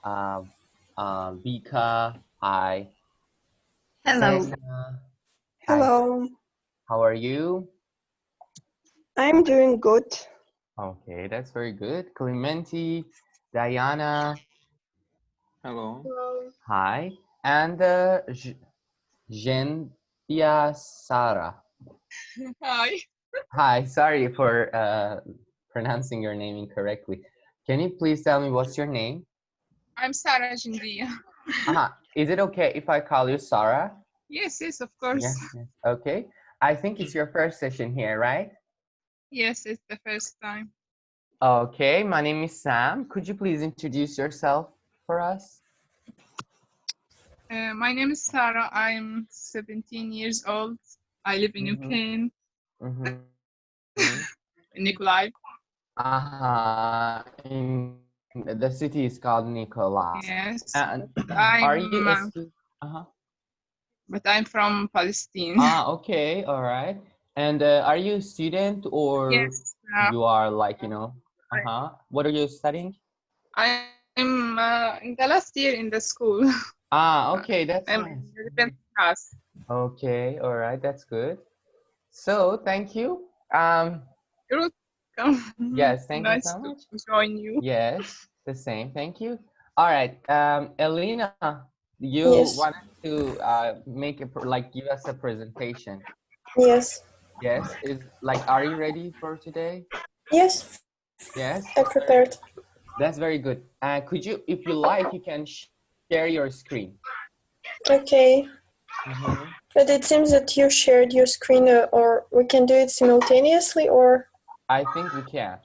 Uh, Vika, hi. Hello. Senna, hi. Hello. How are you? I'm doing good. Okay, that's very good. Clementi, Diana, Hello. Hello. hi. And Gentia Sara. Hi, Hi, sorry for pronouncing your name incorrectly. Can you please tell me what's your name? I'm Sarah Jindia. Is it okay if I call you Sarah? Yes, of course. Yes. Okay. I think it's your first session here, right? Yes, it's the first time. Okay, my name is Sam. Could you please introduce yourself for us? My name is Sarah. I'm 17 years old. I live in Ukraine, in Nikolai. In the city is called Nikolai. Yes. And I'm, are you a but I'm from Palestine. Okay, all right. And are you a student or Yes. you are like, you know, what are you studying? I'm in the last year in the school. Okay, that's I'm nice. in the different class. Okay, all right, that's good. So, thank you. You're welcome. Yes, thank you Nice so much. to join you. Yes, the same. Thank you. All right, Elena, you Yes. wanted to make give us a presentation. Yes. Yes, are you ready for today? Yes. Yes. I prepared. That's very good. Could you, if you like, you can share your screen. Okay. But it seems that you shared your screen, or we can do it simultaneously, or? I think we can.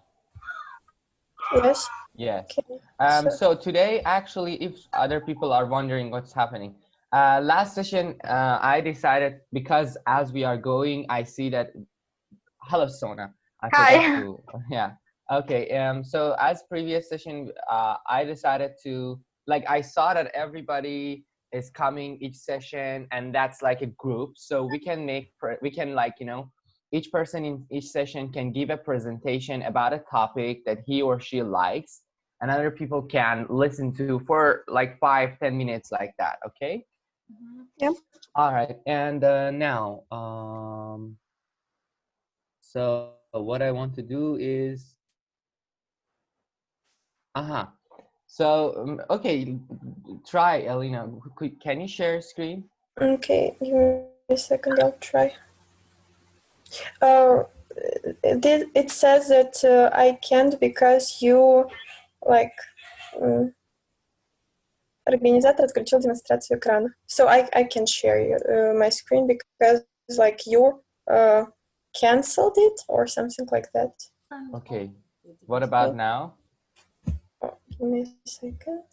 Yes. Yes. Okay. So today, actually, if other people are wondering what's happening, last session, I decided, because as we are going, I see that, hello, Sona. I forgot to, yeah. Okay, so as previous session, I decided to, I saw that everybody is coming each session, and that's like a group. So we can each person in each session can give a presentation about a topic that he or she likes, and other people can listen to for like 5-10 minutes like that, okay? Yep. All right, and now, so what I want to do is, so, okay, try, Elena. Can you share screen? Okay, give me a second, I'll try. It says that I can't because you, организатор отключил демонстрацию экрана. So I can share my screen because you canceled it or something like that. Okay. What about now? Give me a second.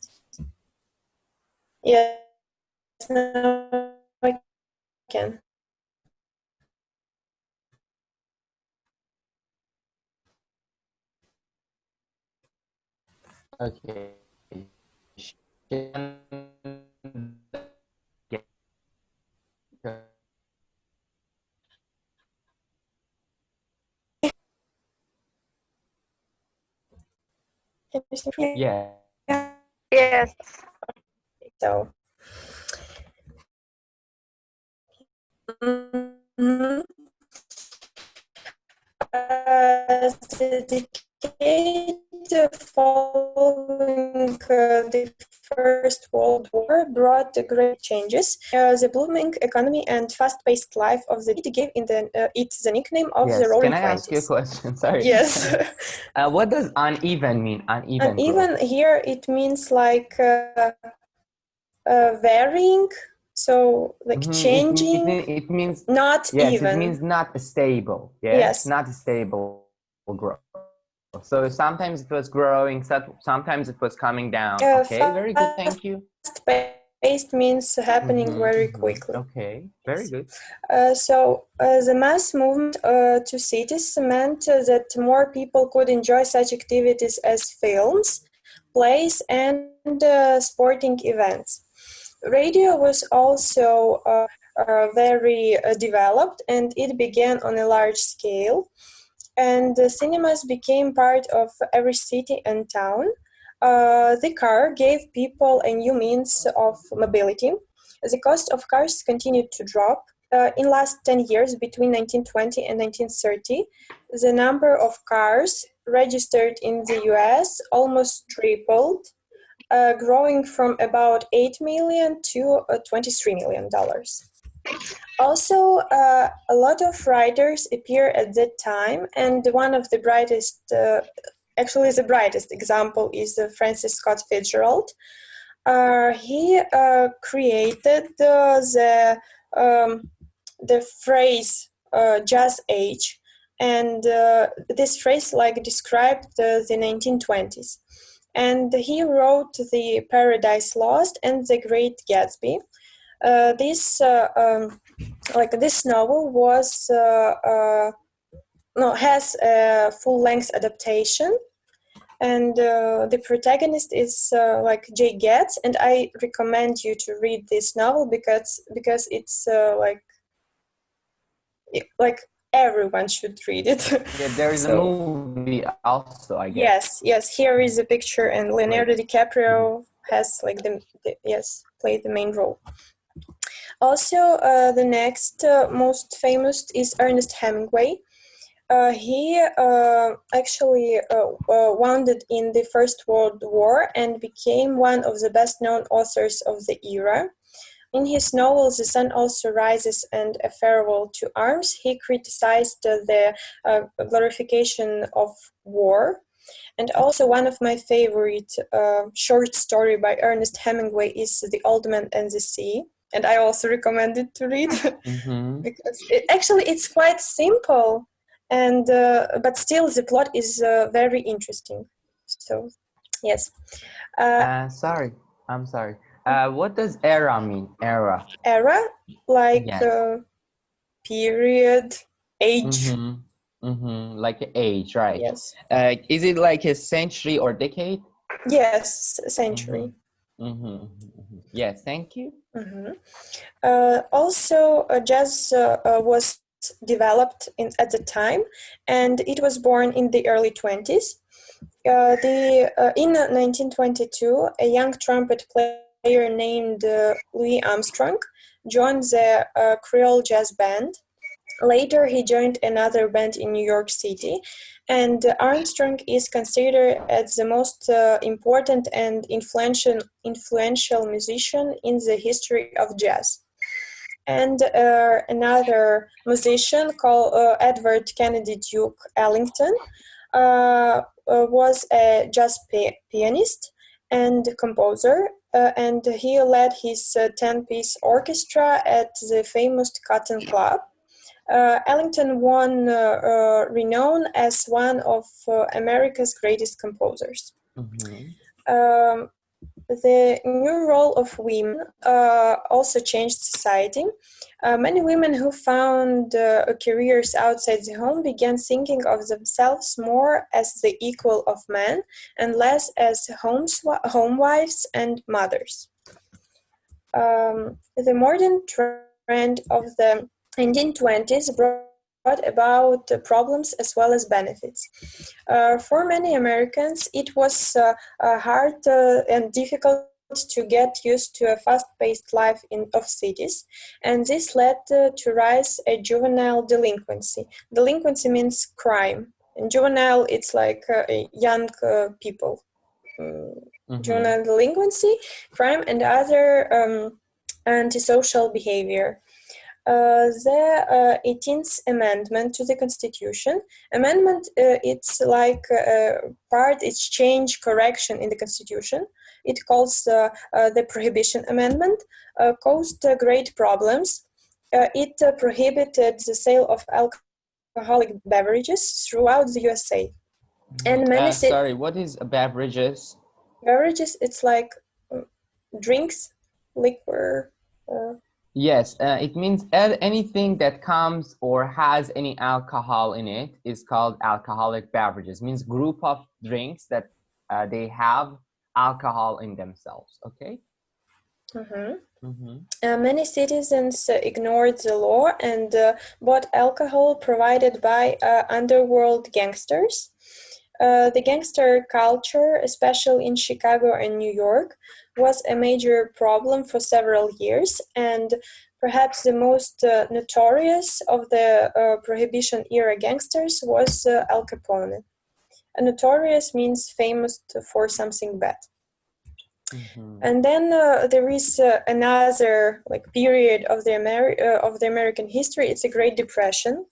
Yes, now I can. Okay. Yeah. Yes. So. The following the First World War brought great changes. The blooming economy and fast-paced life of the city gave it the nickname of the Roaring Can I ask you a 20s. question? Sorry. Yes. What does uneven mean? Uneven growth. Here it means varying. So changing. It means not even. It means not stable. Yes. Not stable growth. So sometimes it was growing, sometimes it was coming down. Okay, very good. Thank you. Fast-paced means happening very quickly. Okay, very good. The mass movement to cities meant that more people could enjoy such activities as films, plays, and sporting events. Radio was also very developed, and it began on a large scale. And cinemas became part of every city and town. The car gave people a new means of mobility. The cost of cars continued to drop. In last 10 years, between 1920 and 1930, the number of cars registered in the US almost tripled, growing from about 8 million to $23 million. Also, a lot of writers appear at that time, and one of the brightest, actually the brightest example is Francis Scott Fitzgerald. He created the phrase jazz age, and this phrase described the 1920s. And he wrote the Paradise Lost and the Great Gatsby. This novel has a full-length adaptation, and the protagonist is Jay Getz, and I recommend you to read this novel because it's everyone should read it. Yeah, there is a movie also, I guess. Yes. Here is a picture, and Leonardo DiCaprio has played the main role. Also, the next most famous is Ernest Hemingway. He actually wounded in the First World War and became one of the best-known authors of the era. In his novel The Sun Also Rises and A Farewell to Arms, he criticized the glorification of war. And also one of my favorite short story by Ernest Hemingway is The Old Man and the Sea. And I also recommend it to read because it's quite simple, and but still the plot is very interesting. So, yes. I'm sorry. What does era mean? Era, Yes. Period, age. Like age, right? Yes. Is it like a century or decade? Yes, century. Yes, thank you. Also, jazz was developed at the time, and it was born in the early 20s. In 1922, a young trumpet player named Louis Armstrong joined the Creole Jazz Band. Later, he joined another band in New York City, and Armstrong is considered as the most important and influential musician in the history of jazz. And another musician called Edward Kennedy Duke Ellington was a jazz pianist and composer, and he led his 10-piece orchestra at the famous Cotton Club. Ellington won renown as one of America's greatest composers. The new role of women also changed society. Many women who found careers outside the home began thinking of themselves more as the equal of men and less as home wives and mothers. The modern trend of the 1920s brought about problems as well as benefits. For many Americans, it was hard and difficult to get used to a fast-paced life of cities, and this led to rise a juvenile delinquency. Delinquency means crime, and juvenile, it's like young people. Juvenile delinquency, crime, and other antisocial behavior. The 18th Amendment to the Constitution. Amendment, it's like part exchange correction in the Constitution. It calls the Prohibition Amendment, caused great problems. It prohibited the sale of alcoholic beverages throughout the USA. And many sorry, what is beverages? Beverages, it's like drinks, liquor. Yes, it means anything that comes or has any alcohol in it is called alcoholic beverages. It means group of drinks that they have alcohol in themselves. Okay. Many citizens ignored the law and bought alcohol provided by underworld gangsters. The gangster culture, especially in Chicago and New York, was a major problem for several years, and perhaps the most notorious of the Prohibition-era gangsters was Al Capone. Notorious means famous for something bad. Mhm. And then there is another period of the American history. It's a Great Depression.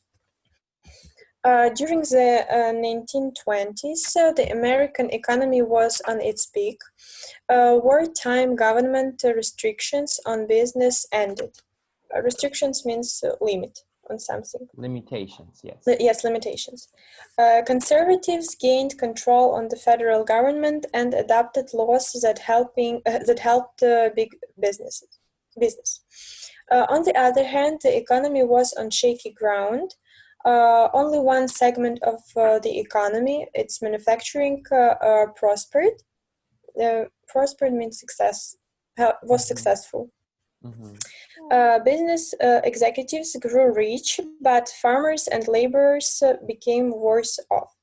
During the 1920s, the American economy was on its peak. Wartime government restrictions on business ended. Restrictions means limit on something. Limitations, yes. Yes, limitations. Conservatives gained control on the federal government and adopted laws that helped big business. On the other hand, the economy was on shaky ground. Only one segment of the economy, its manufacturing, prospered. Prospered means success. Was successful. Business executives grew rich, but farmers and laborers became worse off.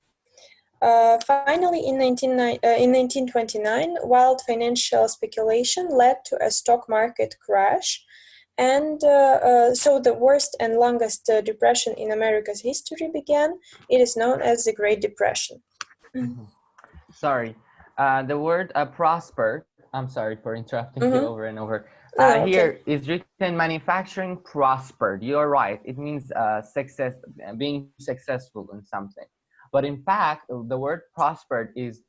Finally, in 1929, wild financial speculation led to a stock market crash, and so the worst and longest depression in America's history began. It is known as the Great Depression. Sorry, the word prospered. I'm sorry for interrupting you over and over. Okay. Here is written manufacturing prospered. You're right. It means success, being successful in something. But in fact, the word prospered is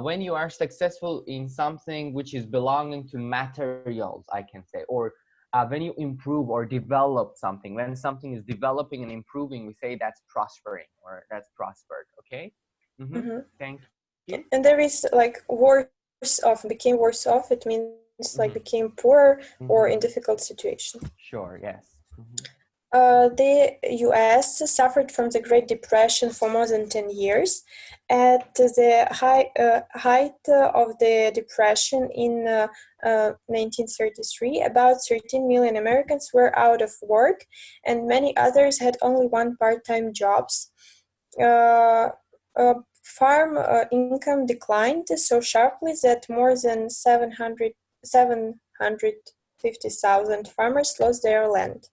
when you are successful in something which is belonging to materials, I can say, or when you improve or develop something. When something is developing and improving, we say that's prospering or that's prospered. Okay. Thank you. And there is worse off, became worse off. It means became poor or in difficult situation. Sure, yes. The US suffered from the Great Depression for more than 10 years. At the height of the Depression in 1933, about 13 million Americans were out of work, and many others had only one part-time jobs. Farm income declined so sharply that more than 750,000 farmers lost their land.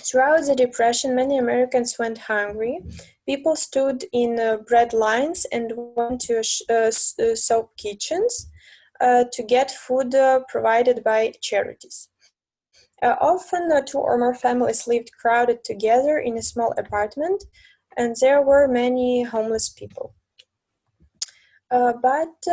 Throughout the Depression, many Americans went hungry. People stood in bread lines and went to soup kitchens to get food provided by charities. Often, two or more families lived crowded together in a small apartment, and there were many homeless people. But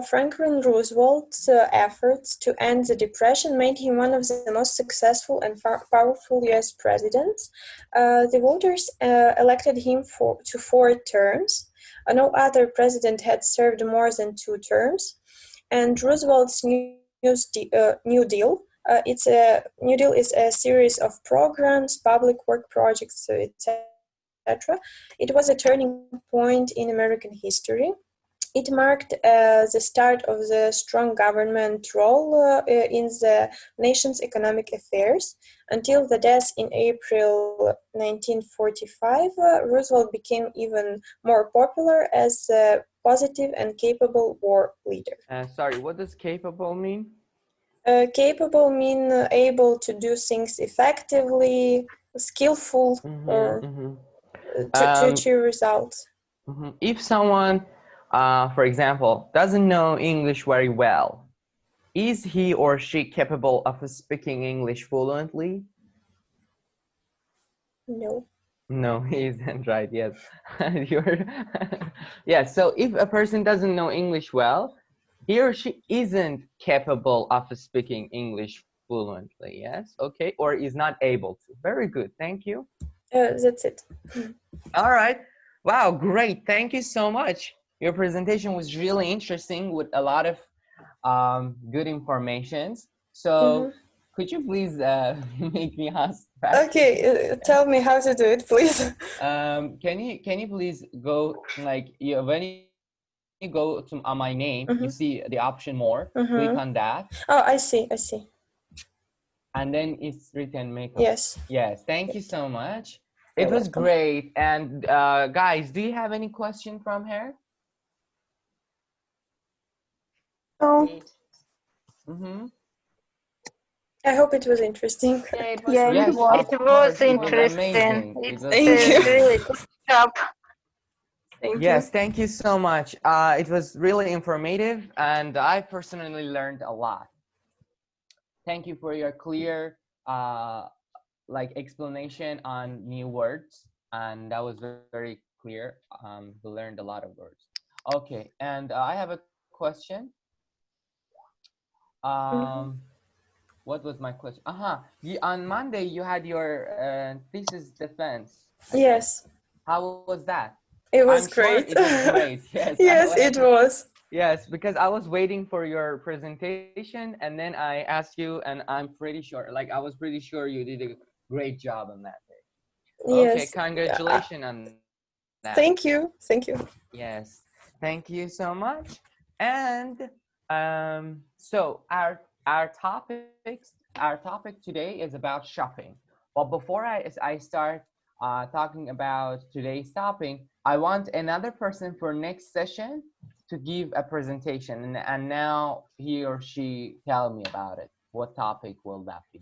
Franklin Roosevelt's efforts to end the Depression made him one of the most successful and powerful U.S. presidents. The voters elected him to 4 terms. No other president had served more than 2 terms. And Roosevelt's New Deal. New Deal is a series of programs, public work projects, etc. It was a turning point in American history. It marked the start of the strong government role in the nation's economic affairs. Until the death in April 1945, Roosevelt became even more popular as a positive and capable war leader. Sorry, what does capable mean? Capable mean able to do things effectively, skillful, or to achieve results. If someone, for example, doesn't know English very well, is he or she capable of speaking English fluently? No. No, he isn't, right? Yes. Yeah, so if a person doesn't know English well, he or she isn't capable of speaking English fluently, yes? Okay, or is not able to. Very good, thank you. That's it. All right. Wow, great. Thank you so much. Your presentation was really interesting with a lot of good informations. So could you please make me ask back? Okay, tell me how to do it, please. Can you please go when you go to my name, you see the option more, click on that. Oh, I see. And then it's written makeup. Yes. Yes, thank you so much. It You're was welcome. great. And guys, do you have any question from her? Oh, Mm-hmm. I hope it was interesting. yeah, it Yes, was. of It was course. It was interesting. amazing. It It's was Thank you. amazing. really good job. Thank Yes, you. thank you so much. It was really informative, and I personally learned a lot. Thank you for your clear, like explanation on new words, and that was very clear. We learned a lot of words. Okay, and I have a question. What was my question? On Monday you had your thesis defense. I think. Yes, How was that? it was I'm sure great. it was great. Yes. Yes, it was. Yes, because I was waiting for your presentation, and then I asked you, and I'm pretty sure, like I was pretty sure you did a great job on that day. Okay, Yes. congratulations on that. Thank you. Thank you. Yes, thank you so much. And so our topic today is about shopping. But before I start talking about today's topic, I want another person for next session to give a presentation, and now he or she tell me about it. What topic will that be?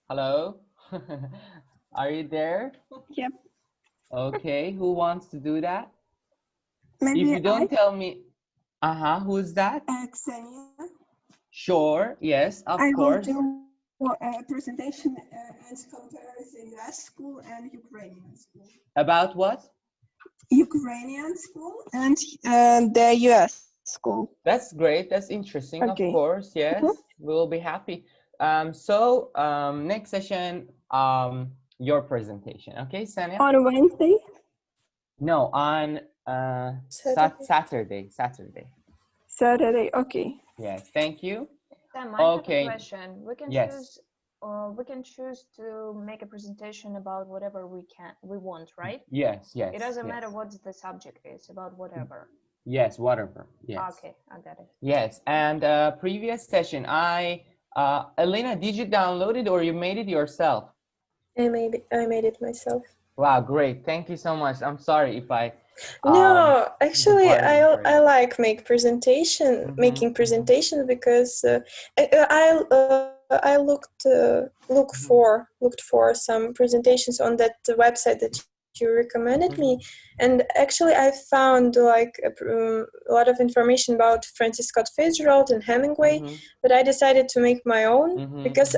Hello? Are you there? Yep. Okay, who wants to do that? Maybe If you don't tell me, who's that? Xenia. Sure, yes, of I will course. do a presentation and compare the US school and Ukrainian school. About what? Ukrainian school and the US school. That's great. That's interesting. Okay. Of course, yes, we will be happy. Next session, your presentation. Okay, Sania? On Wednesday? No, on Saturday. Saturday, okay. Yes, thank you. Sam, I have Okay. a question. We can Yes. choose to make a presentation about whatever we want, right? Yes, yes. It doesn't yes. matter what the subject is, about whatever. Yes, whatever. Yes. Okay, I got it. Yes, and previous session, Elena, did you download it or you made it yourself? I made it myself. Wow, great. Thank you so much. I'm sorry if I No, actually, burden for I you. like making presentations because I looked for some presentations on that website that you recommended me, and actually I found like a lot of information about Francis Scott Fitzgerald and Hemingway, but I decided to make my own because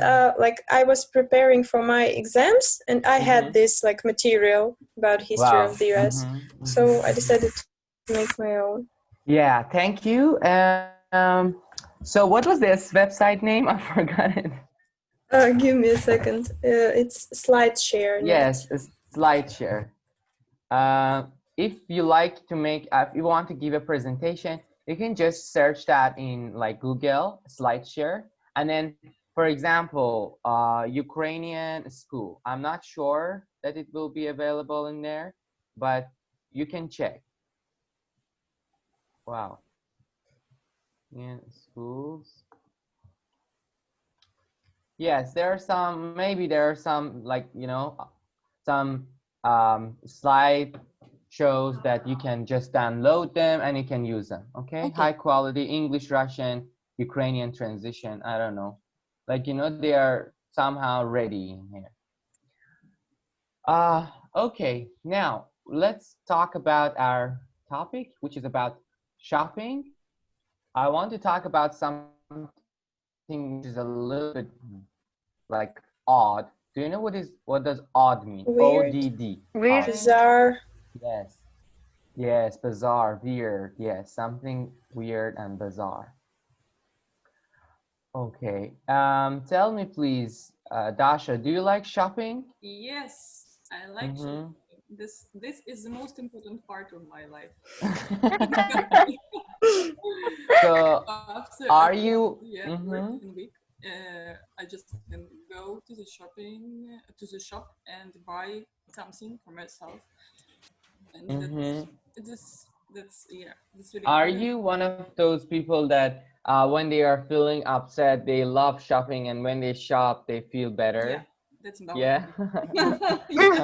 like I was preparing for my exams and I had this like material about history of the US, so I decided to make my own. Yeah, thank you. So what was this website name? I forgot it. Give me a second. It's SlideShare. Yes, it's SlideShare. If you like to make, if you want to give a presentation, you can just search that in like Google SlideShare, and then, for example, Ukrainian school. I'm not sure that it will be available in there, but you can check. Wow. In schools. Yes, there are some, maybe there are some, like, you know, some slide shows that you can just download them and you can use them. Okay. High quality English, Russian, Ukrainian transition. I don't know. Like, you know, they are somehow ready in here. Okay. Now let's talk about our topic, which is about shopping. I want to talk about something which is a little bit like odd. Do you know what does odd mean? Weird. ODD. Weird. Bizarre. Yes. Yes, bizarre, weird. Yes, something weird and bizarre. Okay. Tell me please, Dasha, do you like shopping? Yes, I like shopping. This is the most important part of my life. So After are you working week, I just can go to the shop and buy something for myself. And that's really Are important. you one of those people that when they are feeling upset, they love shopping, and when they shop, they feel better? That's about Yeah. Yeah.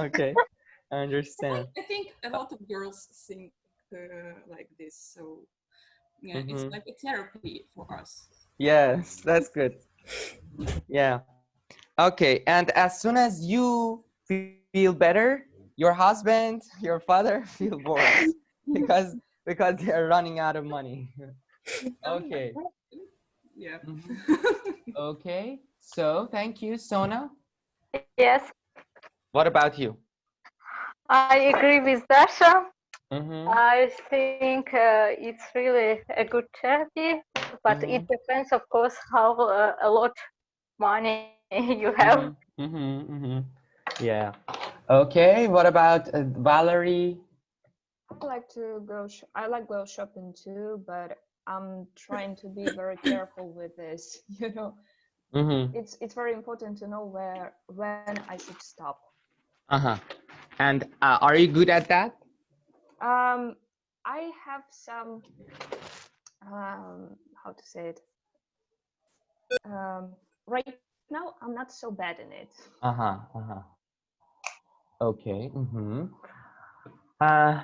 Okay, I understand. I think a lot of girls think like this. So yeah, it's Mhm. like a therapy for us. Yes, that's good. Yeah. Okay, and as soon as you feel better, your husband, your father feel worse because they're running out of money. Okay. Yeah. Mhm. Okay. So thank you, Sona. Yes, What about you? I agree with Dasha. Mm-hmm. I think it's really a good therapy, but it depends, of course, how a lot money you have. Yeah. Okay. What about Valerie? I like to I like go shopping too, but I'm trying to be very careful with this. You know, Mm-hmm. it's very important to know when I should stop. Uh-huh. And are you good at that? I have some how to say it. Right now, I'm not so bad in it. Uh-huh. Uh-huh. Okay. Mm-hmm.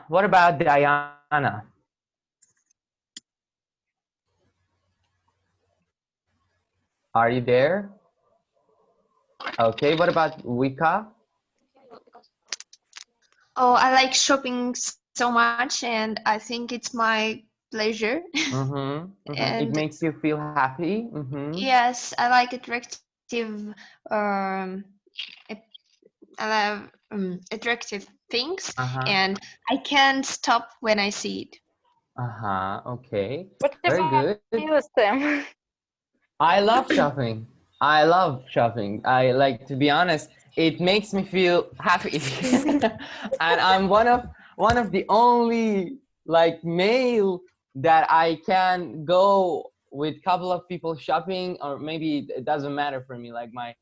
What about Diana? Are you there? Okay. What about Wika? Oh, I like shopping so much, and I think it's my pleasure. Mm-hmm. Mm-hmm. It And makes you feel happy. Mm-hmm. yes, I like attractive, I love attractive things, Uh-huh. and I can't stop when I see it. Uh-huh. Okay. What Very about good. you, Sam? I love shopping. I love shopping. I like, to be honest, it makes me feel happy. And I'm one of the only like male that I can go with a couple of people shopping, or maybe it doesn't matter for me, like my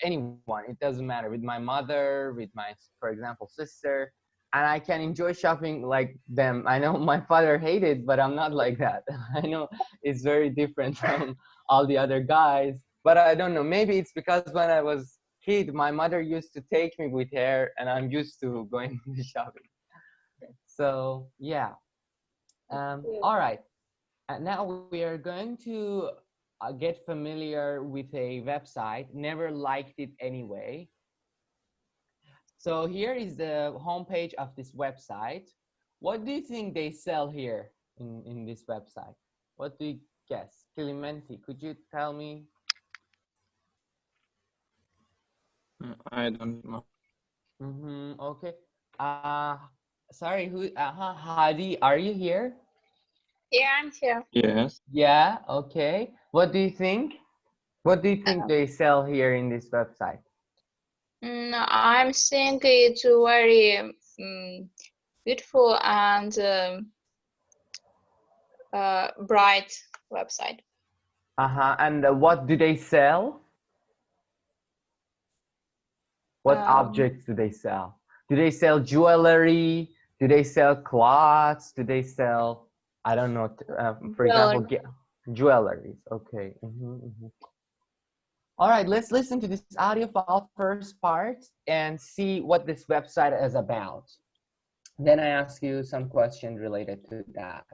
anyone, it doesn't matter, with my mother, with my, for example, sister, and I can enjoy shopping like them. I know my father hated, but I'm not like that. I know it's very different from all the other guys, but I don't know, maybe it's because when I was kid, my mother used to take me with her, and I'm used to going to shopping. So yeah. All right, and now we are going to get familiar with a website. Never liked it anyway. So here is the homepage of this website. What do you think they sell here in this website? What do you guess? Clementi, could you tell me? I don't know. Okay. Sorry, who? Hadi, are you here? Yeah, I'm here. Yes. Yeah. Okay. What do you think? What do you think they sell here in this website? I'm think it's very beautiful and bright website. And what do they sell? What objects do they sell? Do they sell jewelry? Do they sell clothes? Do they sell, I don't know, for example, jewelries? Okay. All right, let's listen to this audio file first part and see what this website is about. Then I ask you some questions related to that.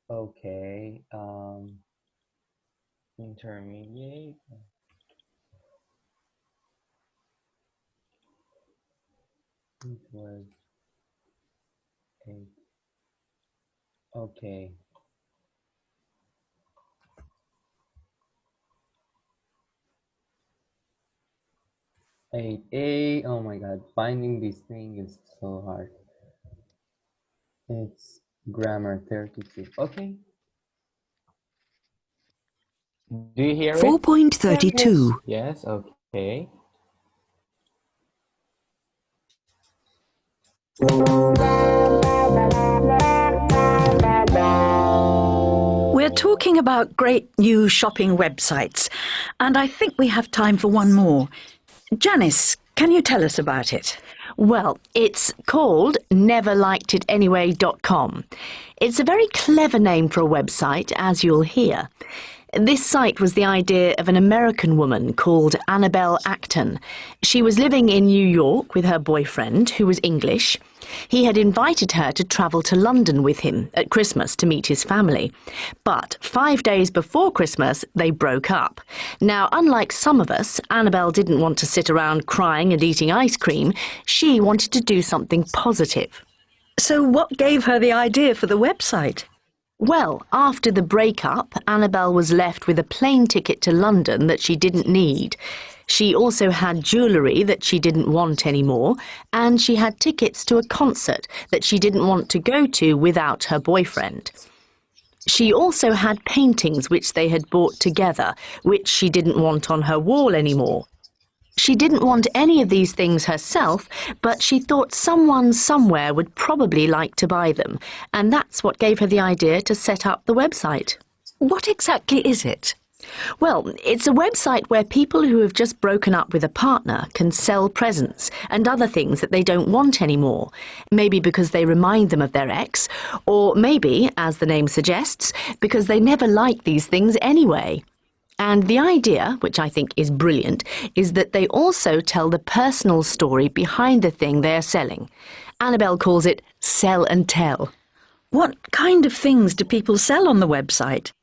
Okay. Intermediate. It was 8. Okay. 8A. Oh my God, finding this thing is so hard. It's grammar 32. Okay. Do you hear it? 4.32. Yes, okay. We're talking about great new shopping websites, and I think we have time for one more. Janice, can you tell us about it? Well, it's called neverlikedItAnyway.com. It's a very clever name for a website, as you'll hear. This site was the idea of an American woman called Annabelle Acton. She was living in New York with her boyfriend, who was English. He had invited her to travel to London with him at Christmas to meet his family. But 5 days before Christmas, they broke up. Now, unlike some of us, Annabelle didn't want to sit around crying and eating ice cream. She wanted to do something positive. So what gave her the idea for the website? Well, after the breakup, Annabelle was left with a plane ticket to London that she didn't need. She also had jewellery that she didn't want anymore, and she had tickets to a concert that she didn't want to go to without her boyfriend. She also had paintings which they had bought together, which she didn't want on her wall anymore. She didn't want any of these things herself, but she thought someone somewhere would probably like to buy them, and that's what gave her the idea to set up the website. What exactly is it? Well, it's a website where people who have just broken up with a partner can sell presents and other things that they don't want anymore, maybe because they remind them of their ex, or maybe, as the name suggests, because they never liked these things anyway. And the idea, which I think is brilliant, is that they also tell the personal story behind the thing they are selling. Annabelle calls it sell and tell. What kind of things do people sell on the website?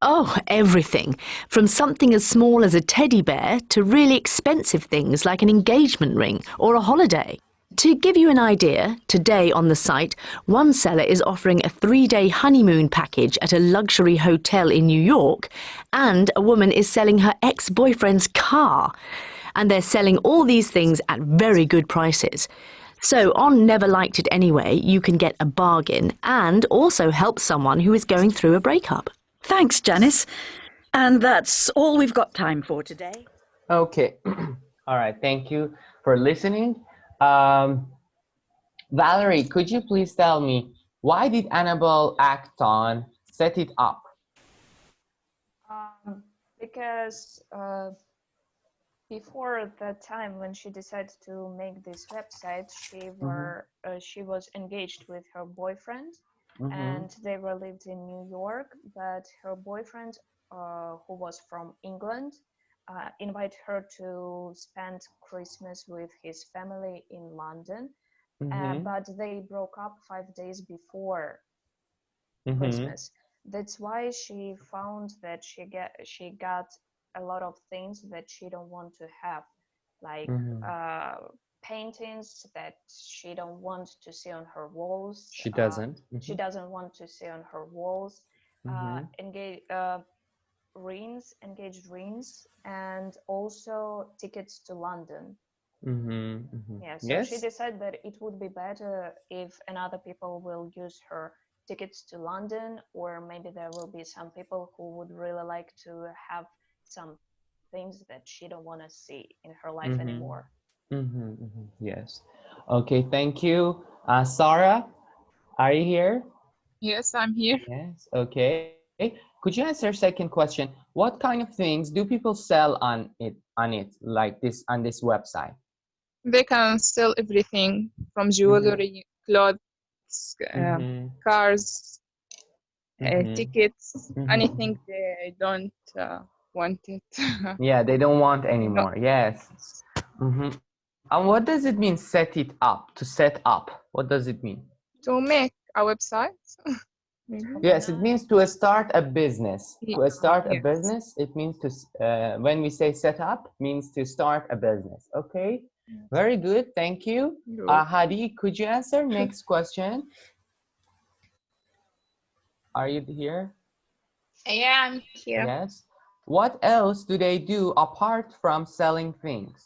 Oh, everything. From something as small as a teddy bear to really expensive things like an engagement ring or a holiday. To give you an idea, today on the site, one seller is offering a 3-day honeymoon package at a luxury hotel in New York, and a woman is selling her ex-boyfriend's car. And they're selling all these things at very good prices. So on Never Liked It Anyway, you can get a bargain and also help someone who is going through a breakup. Thanks, Janice. And that's all we've got time for today. Okay. All right. Thank you for listening. Valerie, could you please tell me, why did Annabelle Acton set it up? Because before that time when she decided to make this website, she was engaged with her boyfriend, and they were lived in New York, but her boyfriend, who was from England, invited her to spend Christmas with his family in London, but they broke up 5 days before Christmas. That's why she found that she got a lot of things that she don't want to have, like paintings that she don't want to see on her walls. She doesn't. She doesn't want to see on her walls. Engaged rings, and also tickets to London. Yeah, so she decided that it would be better if another people will use her tickets to London, or maybe there will be some people who would really like to have some things that she don't want to see in her life anymore. Yes. Okay, thank you. Sarah, are you here? Yes, I'm here. Yes, okay. Could you answer second question? What kind of things do people sell on it, like this, on this website? They can sell everything from jewelry, clothes, cars, tickets, anything they don't want it. Yeah, they don't want anymore. Yes. And what does it mean, set it up? To set up, what does it mean? To make a website. Yes, it means to start a business. To start a business, it means to, when we say set up, means to start a business. Okay, very good, thank you. Hadi, could you answer next question? Are you here? Yeah, I'm here. Yes. What else do they do apart from selling things?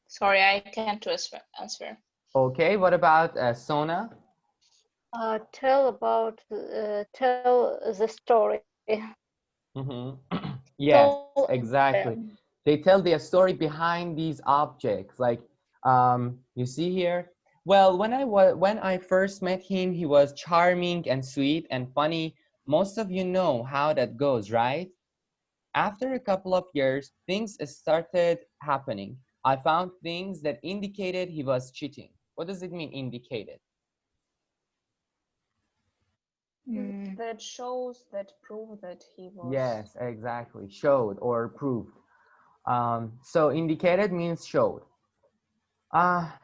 Sorry, I can't answer. Okay, what about Sona? Tell the story. Yes, exactly. They tell their story behind these objects. Like, you see here. Well, when I first met him, he was charming and sweet and funny. Most of you know how that goes, right? After a couple of years, things started happening. I found things that indicated he was cheating. What does it mean, indicated? That shows, that prove that he was. Yes, exactly. Showed or proved. So indicated means showed.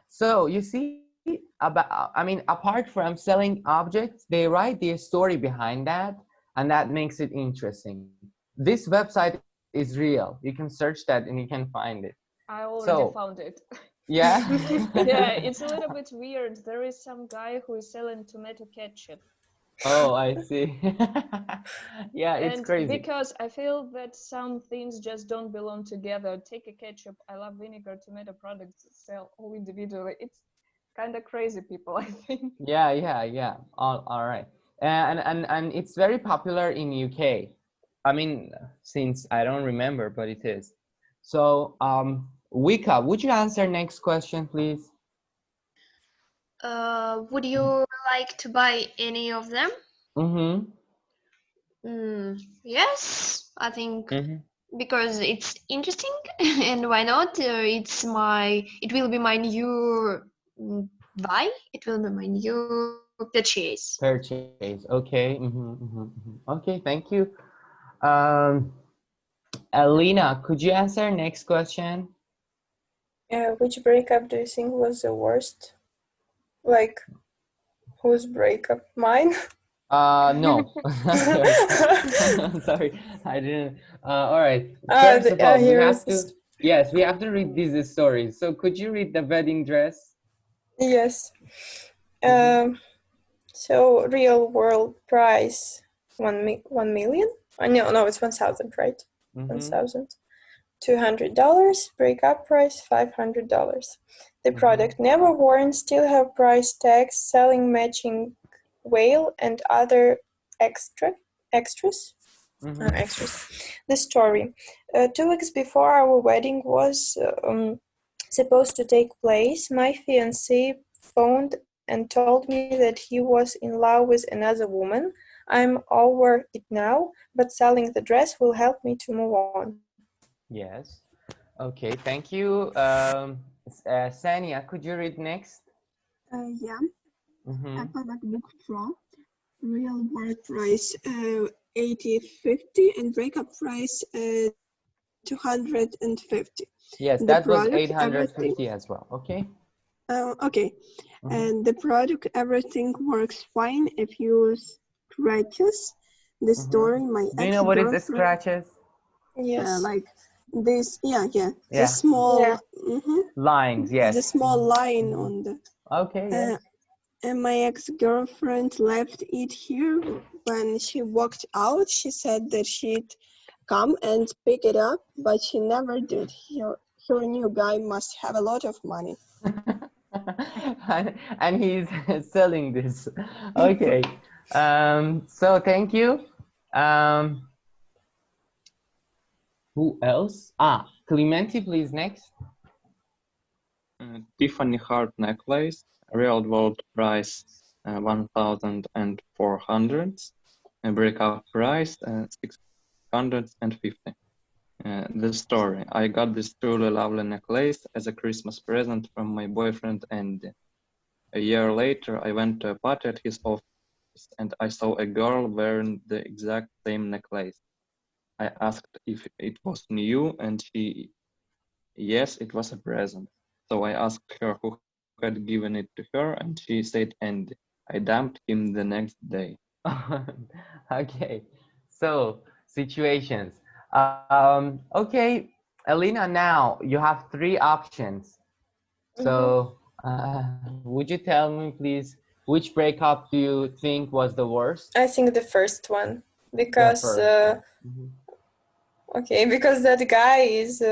So you see, apart from selling objects, they write the story behind that, and that makes it interesting. This website is real. You can search that and you can find it. I already found it. Yeah? Yeah, it's a little bit weird. There is some guy who is selling tomato ketchup. Oh, I see. Yeah, it's And crazy. because I feel that some things just don't belong together. Take a ketchup, I love vinegar, tomato products, sell all individually. It's kind of crazy, people, I think. Yeah. All right. And it's very popular in UK. I mean, since I don't remember, but it is. So, Wika, would you answer next question, please? Would you like to buy any of them? Mm-hmm. Yes, I think because it's interesting, and why not? It will be my new buy. It will be my new purchase. Purchase. Okay. Okay. Thank you. Alina, could you answer next question? Which breakup do you think was the worst? Like, whose breakup? Mine? No. Sorry, I didn't. All right. First of all, we have to. Yes, we have to read these stories. So, could you read the wedding dress? Yes. So real world price 1 million? No, it's 1,000, right? $1,200. Breakup price $500. The product never worn, still have price tags, selling matching whale and other extras. Extras. The story. 2 weeks before our wedding was supposed to take place, my fiancé phoned and told me that he was in love with another woman. I'm over it now, but selling the dress will help me to move on. Yes. Okay, thank you. Sania, could you read next? Yeah. I product book from real world price $80.50 and breakup price $250. Yes, that was $850 as well. Okay. Okay. And the product, everything works fine if you scratches the story. My Do you know what is the scratches? Yes. Like this, the small lines, yes. The small line on the. Okay. Yes. And my ex-girlfriend left it here. When she walked out, she said that she'd come and pick it up, but she never did. Her new guy must have a lot of money. And he's selling this. Okay. So thank you. Who else? Clementi, please, next. Tiffany heart necklace, real world price 1,400, breakup price 650. The story. I got this truly lovely necklace as a Christmas present from my boyfriend Andy. A year later, I went to a party at his office and I saw a girl wearing the exact same necklace. I asked if it was new and yes, it was a present. So I asked her who had given it to her and she said Andy. I dumped him the next day. Okay, so situations. Okay, Alina, now you have 3 options. So would you tell me, please, which breakup do you think was the worst? I think the first one, because okay, because that guy is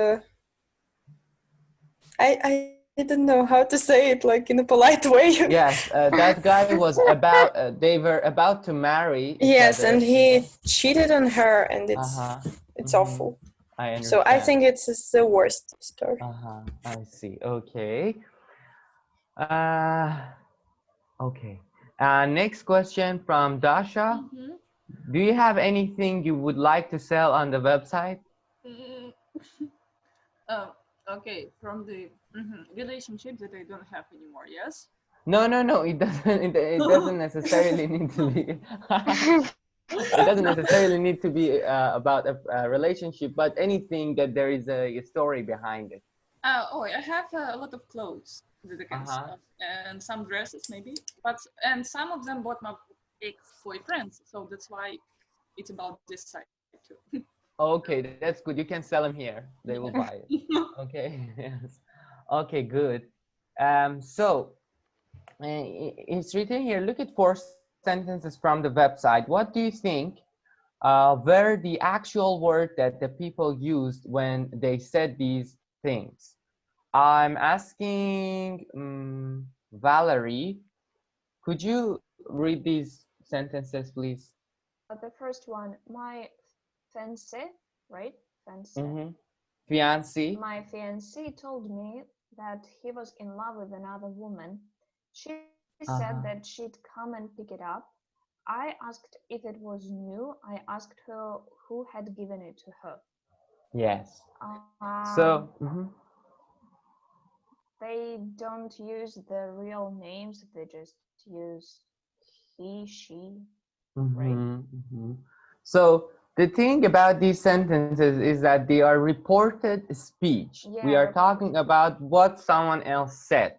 I don't know how to say it, like in a polite way. Yes, that guy was about they were about to marry each other. And he cheated on her, and it's awful. I understand. So I think it's the worst story. I see. Okay. Okay. Next question from Dasha. Do you have anything you would like to sell on the website? Okay, from the relationship that I don't have anymore, yes? No, no, no. It doesn't. It doesn't necessarily need to be. It doesn't necessarily need to be about a relationship, but anything that there is a story behind it. Oh, I have a lot of clothes that I can sell, and some dresses maybe, and some of them bought my ex-boyfriends, so that's why it's about this side too. Okay, that's good. You can sell them here. They will buy it. Okay. Yes. Okay, good. So it's written here. Look at 4 sentences from the website. What do you think were the actual word that the people used when they said these things? I'm asking Valerie, could you read these sentences, please? The first one, my fiancé, right? Fiancé. Fiancé. My fiancé told me that he was in love with another woman. She said that she'd come and pick it up. I asked if it was new. I asked her who had given it to her. Yes. So they don't use the real names. They just use he, she, right? So the thing about these sentences is that they are reported speech. Yeah, we are talking about what someone else said,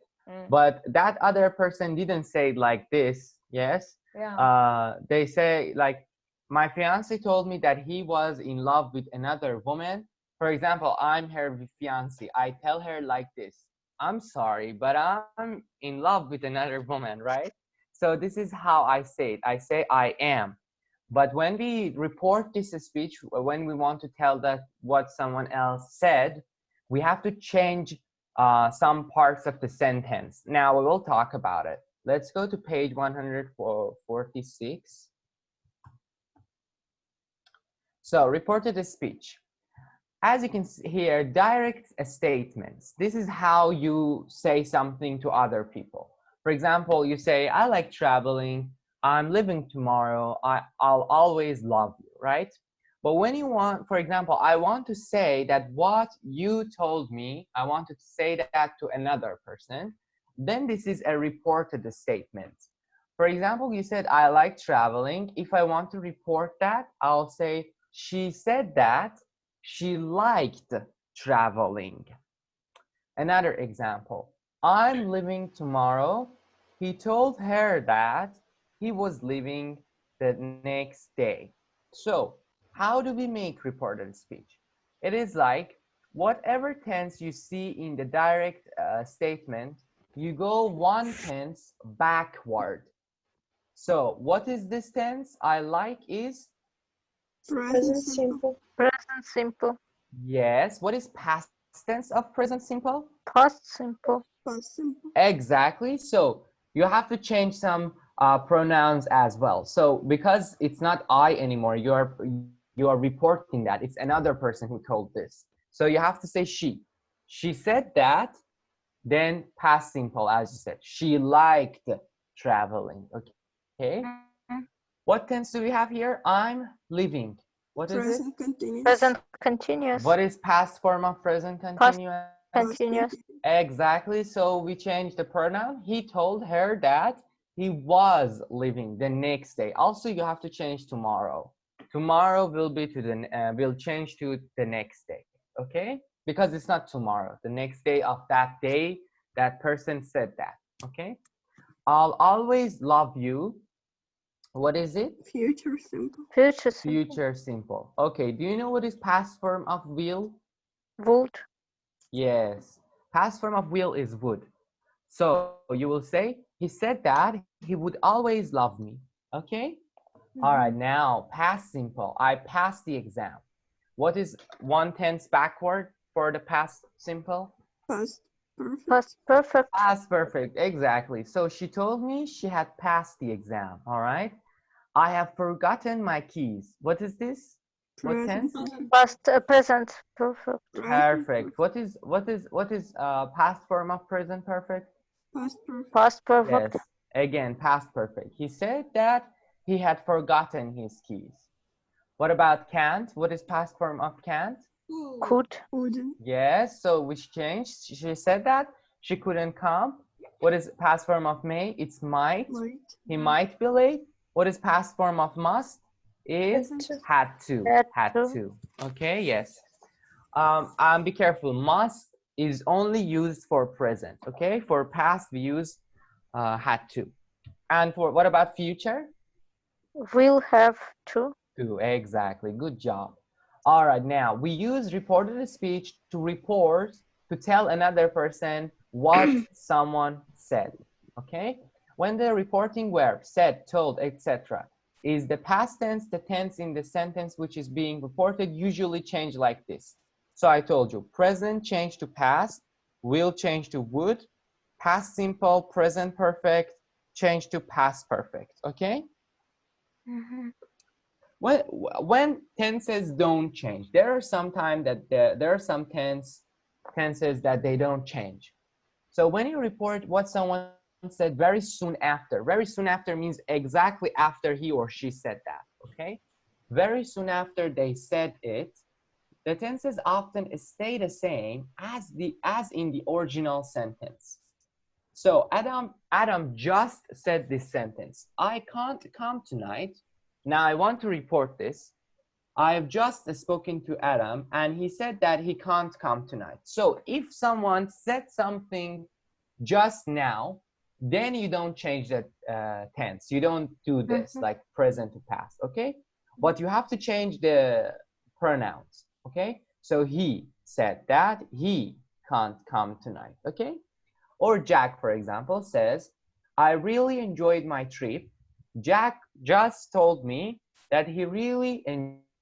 but that other person didn't say it like this. Yes. Yeah. They say like, my fiance told me that he was in love with another woman. For example, I'm her fiance. I tell her like this: I'm sorry, but I'm in love with another woman, right? So this is how I say it. I say I am. But when we report this speech, when we want to tell that what someone else said, we have to change some parts of the sentence. Now we will talk about it. Let's go to page 146. So reported speech. As you can see here, direct statements. This is how you say something to other people. For example, you say, I like traveling. I'm leaving tomorrow. I'll always love you, right? But when you want, for example, I want to say that what you told me, I want to say that to another person, then this is a reported statement. For example, you said, I like traveling. If I want to report that, I'll say, she said that she liked traveling. Another example, I'm leaving tomorrow. He told her that he was leaving the next day. So how do we make reported speech? It is like whatever tense you see in the direct statement, you go 1 tense backward. So what is this tense? I like is present simple. Present simple. Yes. What is past tense of present simple? Past simple. Past simple. Exactly. So you have to change some pronouns as well. So because it's not I anymore, you are reporting that it's another person who told this. So you have to say she. She said that. Then past simple, as you said. She liked traveling. Okay. What tense do we have here? I'm leaving. What is Present it? continuous. Present continuous. What is past form of present continuous? Continuous. Exactly. So we change the pronoun. He told her that he was leaving the next day. Also, you have to change tomorrow. Tomorrow will be to the will change to the next day. Okay? Because it's not tomorrow. The next day of that day, that person said that. Okay? I'll always love you. What is it? Future simple. Future simple. Future simple. Okay. Do you know what is past form of will? Would. Yes. Past form of will is would. So you will say, he said that he would always love me. Okay? All right, now past simple. I passed the exam. What is 1 tense backward for the past simple? Past perfect. Past perfect. Past perfect, exactly. So she told me she had passed the exam. All right. I have forgotten my keys. What is this? What tense? Past present perfect. Perfect. What is past form of present perfect? Past perfect. Past perfect. Yes. Again, past perfect. He said that he had forgotten his keys. What about can't? What is past form of can't? Could. Wouldn't. Yes. So which changed? She said that she couldn't come. What is past form of may? It's might. He might be late. What is past form of must? Is had to. Had to. Okay, yes. Be careful. Must is only used for present. Okay, for past we use had to. And for what about future? Will have to. To, exactly. Good job. All right, now we use reported speech to report, to tell another person what someone said. Okay, when the reporting verb said, told, etc. is the past tense, the tense in the sentence which is being reported usually change like this. So I told you, present change to past, will change to would, past simple, present perfect change to past perfect. Okay. When tenses don't change, there are some time that there are some tenses that they don't change. So when you report what someone said very soon after means exactly after he or she said that. Okay, very soon after they said it, the tenses often stay the same as in the original sentence. So Adam just said this sentence. I can't come tonight. Now I want to report this. I've just spoken to Adam and he said that he can't come tonight. So if someone said something just now, then you don't change that tense. You don't do this like present to past, okay? But you have to change the pronouns, okay? So he said that he can't come tonight, okay? Or Jack, for example, says, I really enjoyed my trip. Jack just told me that he really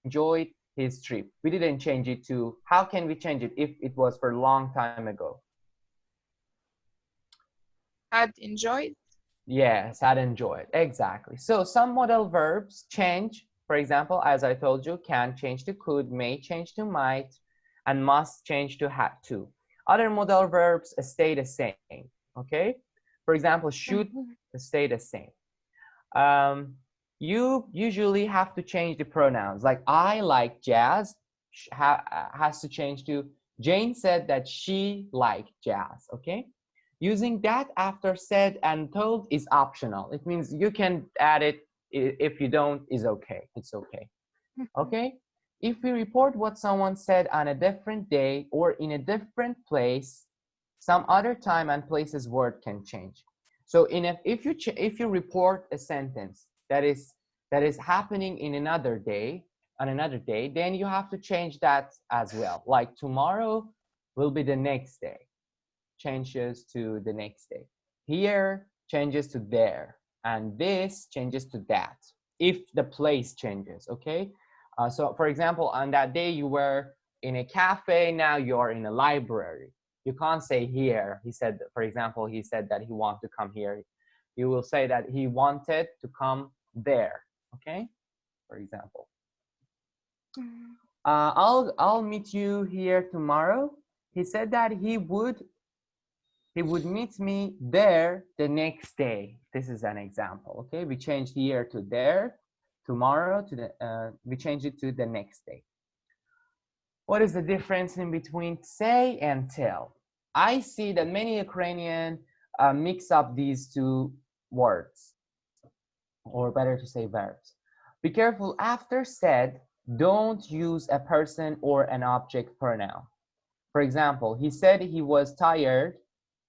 enjoyed his trip. We didn't change it to, how can we change it if it was for a long time ago? Had enjoyed. Yes, had enjoyed, exactly. So some modal verbs change. For example, as I told you, can change to could, may change to might, and must change to had to. Other modal verbs stay the same, okay? For example, should stay the same. You usually have to change the pronouns. Like I like jazz has to change to Jane said that she liked jazz, okay? Using that after said and told is optional. It means you can add it. If you don't, is okay. It's okay. Okay? If we report what someone said on a different day or in a different place, some other time and place's word can change. So if you report a sentence that is happening in another day, on another day, then you have to change that as well. Like tomorrow will be the next day, changes to the next day. Here changes to there, and this changes to that. If the place changes, okay? So for example, on that day you were in a cafe, now you're in a library. You can't say here. He said, for example, he said that he wanted to come here. You will say that he wanted to come there, okay? For example. I'll meet you here tomorrow. He said that he would meet me there the next day. This is an example, okay? We changed here to there, tomorrow to the, we changed it to the next day. What is the difference in between say and tell? I see that many Ukrainians mix up these two words, or better to say verbs. Be careful, after said, don't use a person or an object pronoun. For example, he said he was tired.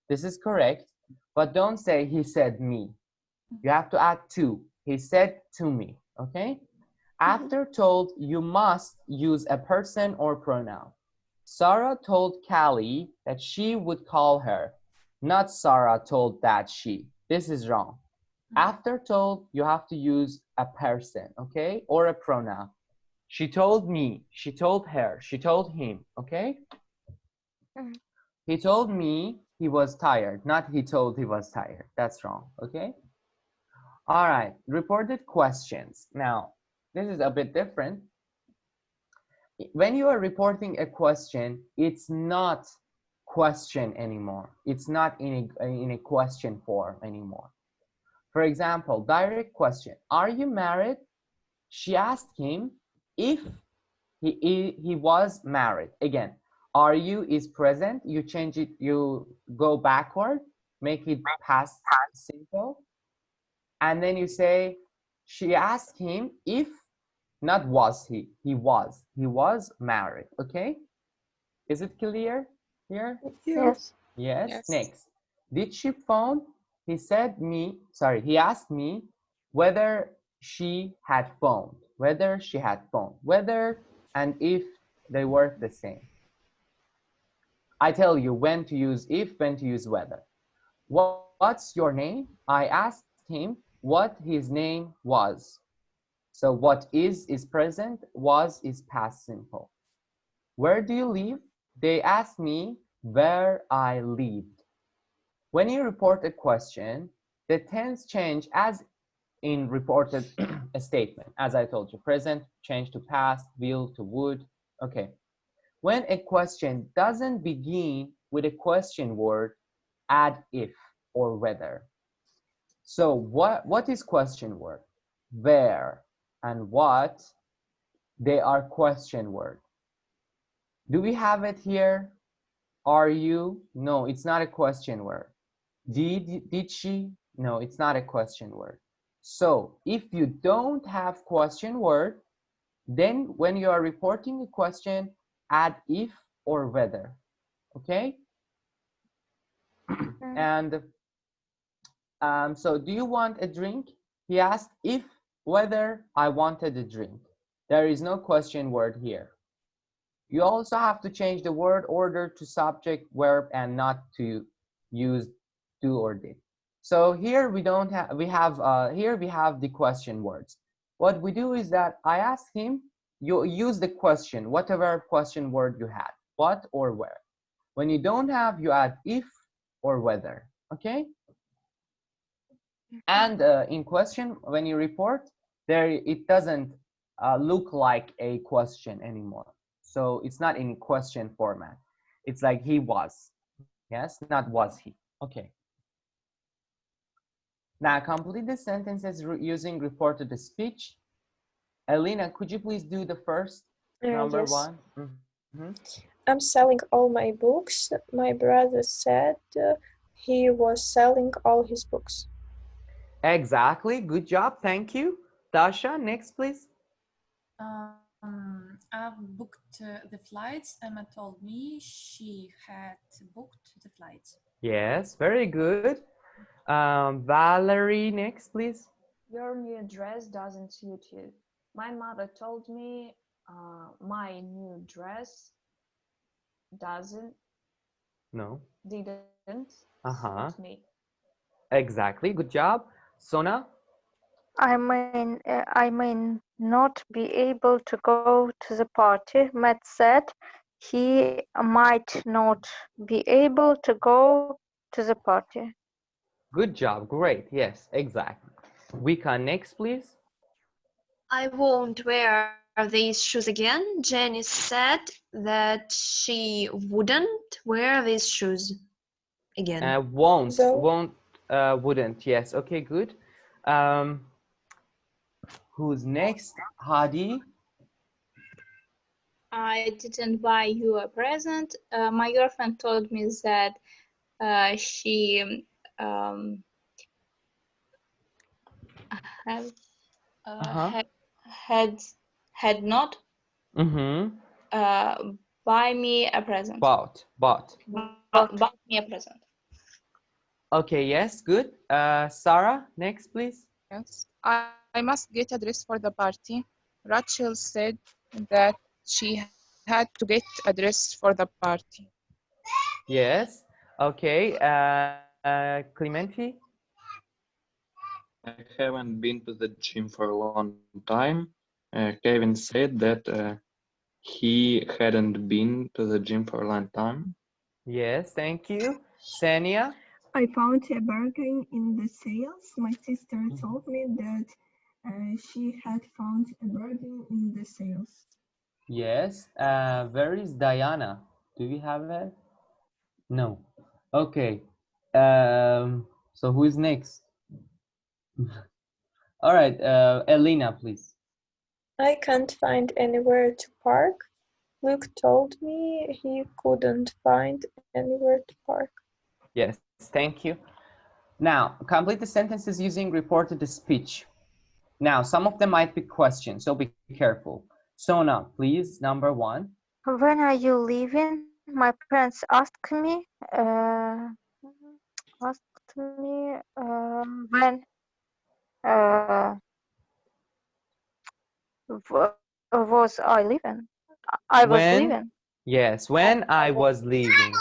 This is correct, but don't say he said me. You have to add to. He said to me, okay? After told, you must use a person or pronoun. Sarah told Callie that she would call her, not Sarah told that she. This is wrong. After told, you have to use a person, okay? Or a pronoun. She told me, she told her, she told him, okay? He told me he was tired, not he told he was tired. That's wrong, okay? All right, reported questions. Now, this is a bit different. When you are reporting a question, it's not question anymore. It's not in a question form anymore. For example, direct question. Are you married? She asked him if he was married. Again, are you is present. You change it, you go backward. make it past simple. And then you say, she asked him if, not was he was married. Okay, is it clear here? Yes. Yes. Next, did she phone? He asked me whether she had phoned, whether and if they work the same. I tell you when to use if, when to use whether. What's your name? I asked him what his name was. So what is present, was is past simple. Where do you live? They asked me where I lived. When you report a question, the tense change as in reported a statement. As I told you, present change to past, will to would. Okay. When a question doesn't begin with a question word, add if or whether. So what is question word? Where and what, they are question word. Do we have it here? Are you? No, it's not a question word. Did she? No, it's not a question word. So if you don't have question word, then when you are reporting a question, add if or whether. Okay? And so do you want a drink? He asked if, whether I wanted a drink. There is no question word here. You also have to change the word order to subject, verb, and not to use do or did. So here we don't have, here we have the question words. What we do is that I ask him, you use the question, whatever question word you had, what or where. When you don't have, you add if or whether, okay? And in question, when you report, there it doesn't look like a question anymore. So it's not in question format. It's like he was, yes, not was he. Okay. Now complete the sentences using reported speech. Elena, could you please do the first number yes. one? I'm selling all my books. My brother said he was selling all his books. Exactly. Good job. Thank you. Dasha, next, please. I've booked the flights. Emma told me she had booked the flights. Yes, very good. Valerie, next, please. Your new dress doesn't suit you. My mother told me my new dress didn't suit me. Exactly. Good job. Sona? I may not be able to go to the party. Matt said he might not be able to go to the party. Good job. Great. Yes, exactly. Wika, next, please. I won't wear these shoes again. Jenny said that she wouldn't wear these shoes again. Wouldn't. Yes. Okay, good. Who's next? Hadi? I didn't buy you a present. My girlfriend told me that she had not buy me a present. Bought Me a present. Okay, yes, good. Sarah, next, please. Yes, I must get a dress for the party. Rachel said that she had to get a dress for the party. Yes. Okay. Clementi? I haven't been to the gym for a long time. Kevin said that he hadn't been to the gym for a long time. Yes, thank you. Sania? I found a bargain in the sales. My sister told me that she had found a bargain in the sales. Yes. Where is Diana? Do we have her? No. Okay. So who is next? All right. Elena, please. I can't find anywhere to park. Luke told me he couldn't find anywhere to park. Yes, Thank you. Now, complete the sentences using reported speech. Now, some of them might be questions, so be careful. Sona, please, number 1. When are you leaving? My parents asked me. When was I leaving? I was When? leaving. Yes, when I was leaving.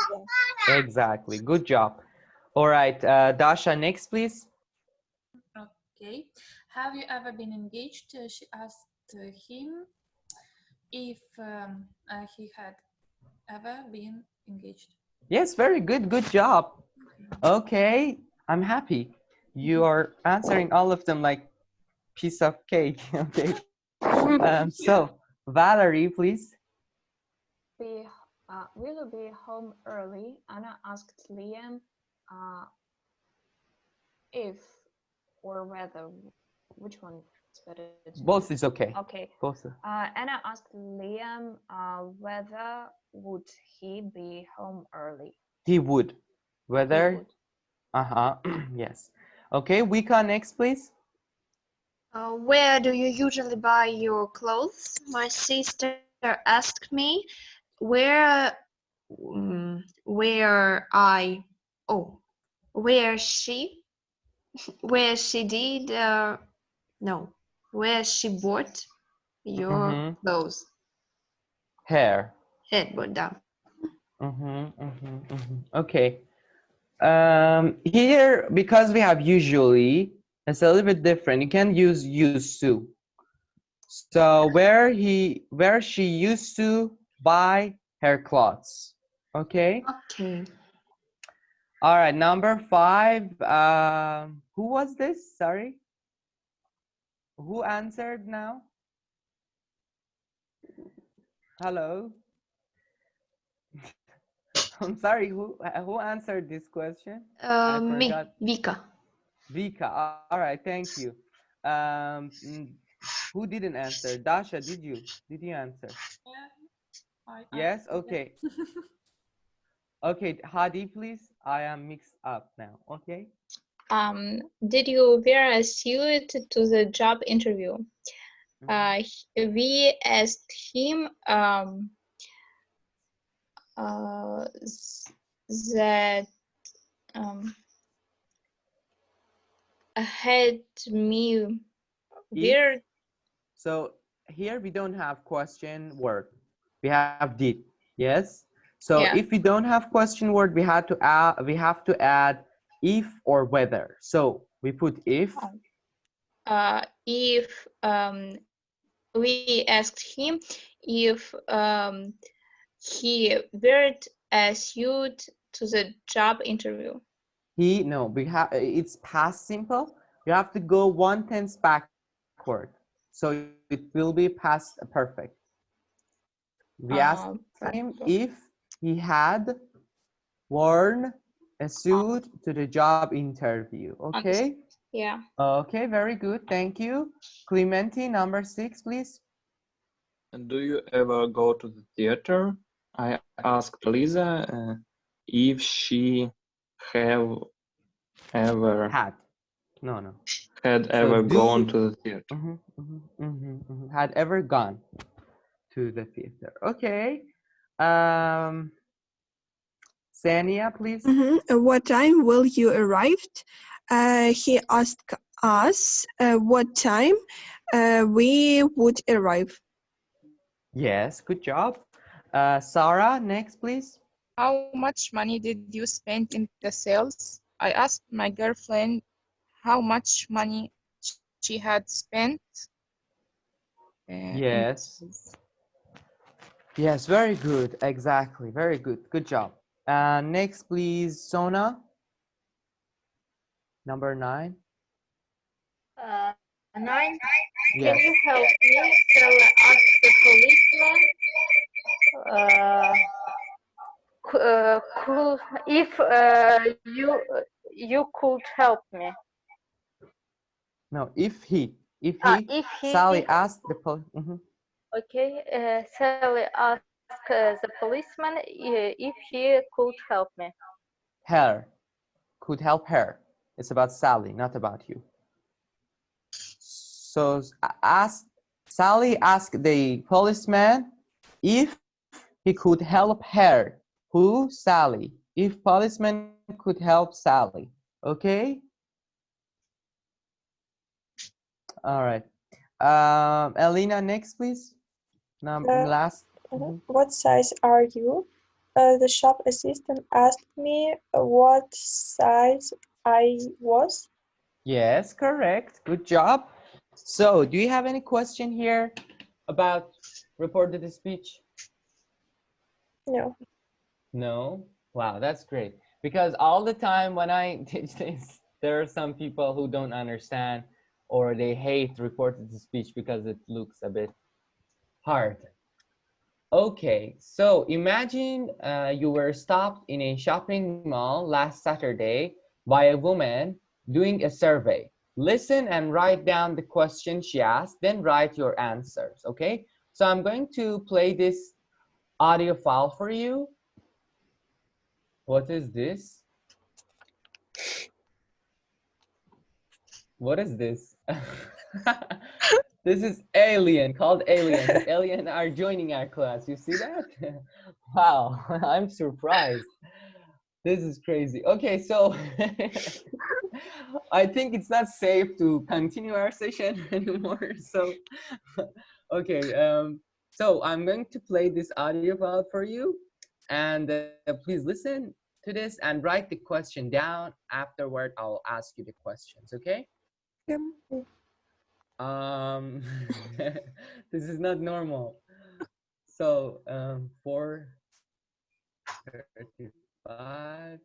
Exactly. Good job. All right, Dasha, next, please. Okay. Have you ever been engaged? She asked him if he had ever been engaged. Yes, very good. Good job. Okay, I'm happy. You are answering all of them like piece of cake. Okay. So, Valerie, please. Will you be home early? Anna asked Liam if or whether. Which one is better? Both is okay. Okay. Both. Anna asked Liam whether would he be home early. He would. Whether? He would. Uh-huh. Yes. Okay, Wika, next, please. Where do you usually buy your clothes? My sister asked me where she bought your clothes. Hair. Да. Okay. Here, because we have usually, it's a little bit different. You can use used to. So where she used to buy her clothes. Okay. Okay. All right. Number 5. Who was this? Sorry. Who answered now? Hello. I'm sorry. Who answered this question? Me, Vika. Vika. All right. Thank you. Who didn't answer? Dasha, did you? Did you answer? Yes. Okay. Okay. Hadi, please. I am mixed up now. Okay. Did you wear a suit to the job interview? We asked him that had me weird. So here we don't have question word. We have did. Yes. So Yeah. if we don't have question word, we have to add if or whether. So we put if. If we asked him if he wear a suit to the job interview. It's past simple. You have to go 1 tense backward. So it will be past perfect. We asked him if he had worn a suit to the job interview. Okay. Yeah. Okay, very good. Thank you. Clementi, number 6, please. And do you ever go to the theater? I asked Lisa if she had ever gone to the theater. Had ever gone to the theater. Okay. Sania, please. What time will you arrive? He asked us what time we would arrive. Yes, good job. Sarah, next, please. How much money did you spend in the sales? I asked my girlfriend how much money she had spent. Yes. Yes, very good. Exactly. Very good. Good job. Next, please, Sona. Number 9. 9. Yes. Can you help me? Shall I ask the policeman? If you could help me. No, if Sally asked the police. Okay, Sally asked the policeman if he could help me. Her. could help her. It's about Sally, not about you. So Sally asked the policeman if he could help her. Who? Sally. If policeman could help Sally. Okay? All right. Elena, next, please. Last. What size are you? The shop assistant asked me what size I was. Yes, correct. Good job. So, do you have any question here about reported speech? No. No? Wow, that's great. Because all the time when I teach this, there are some people who don't understand or they hate reported speech because it looks a bit hard. Okay, so imagine you were stopped in a shopping mall last Saturday by a woman doing a survey. Listen and write down the question she asked, then write your answers, okay? So I'm going to play this audio file for you. What is this? What is this? This is Alien, called Alien. Alien are joining our class. You see that? Wow, I'm surprised. This is crazy. Okay, so I think it's not safe to continue our session anymore. So, okay, so I'm going to play this audio file for you, and please listen to this and write the question down. Afterward, I'll ask you the questions. Okay? Yeah. This is not normal. So 4:35.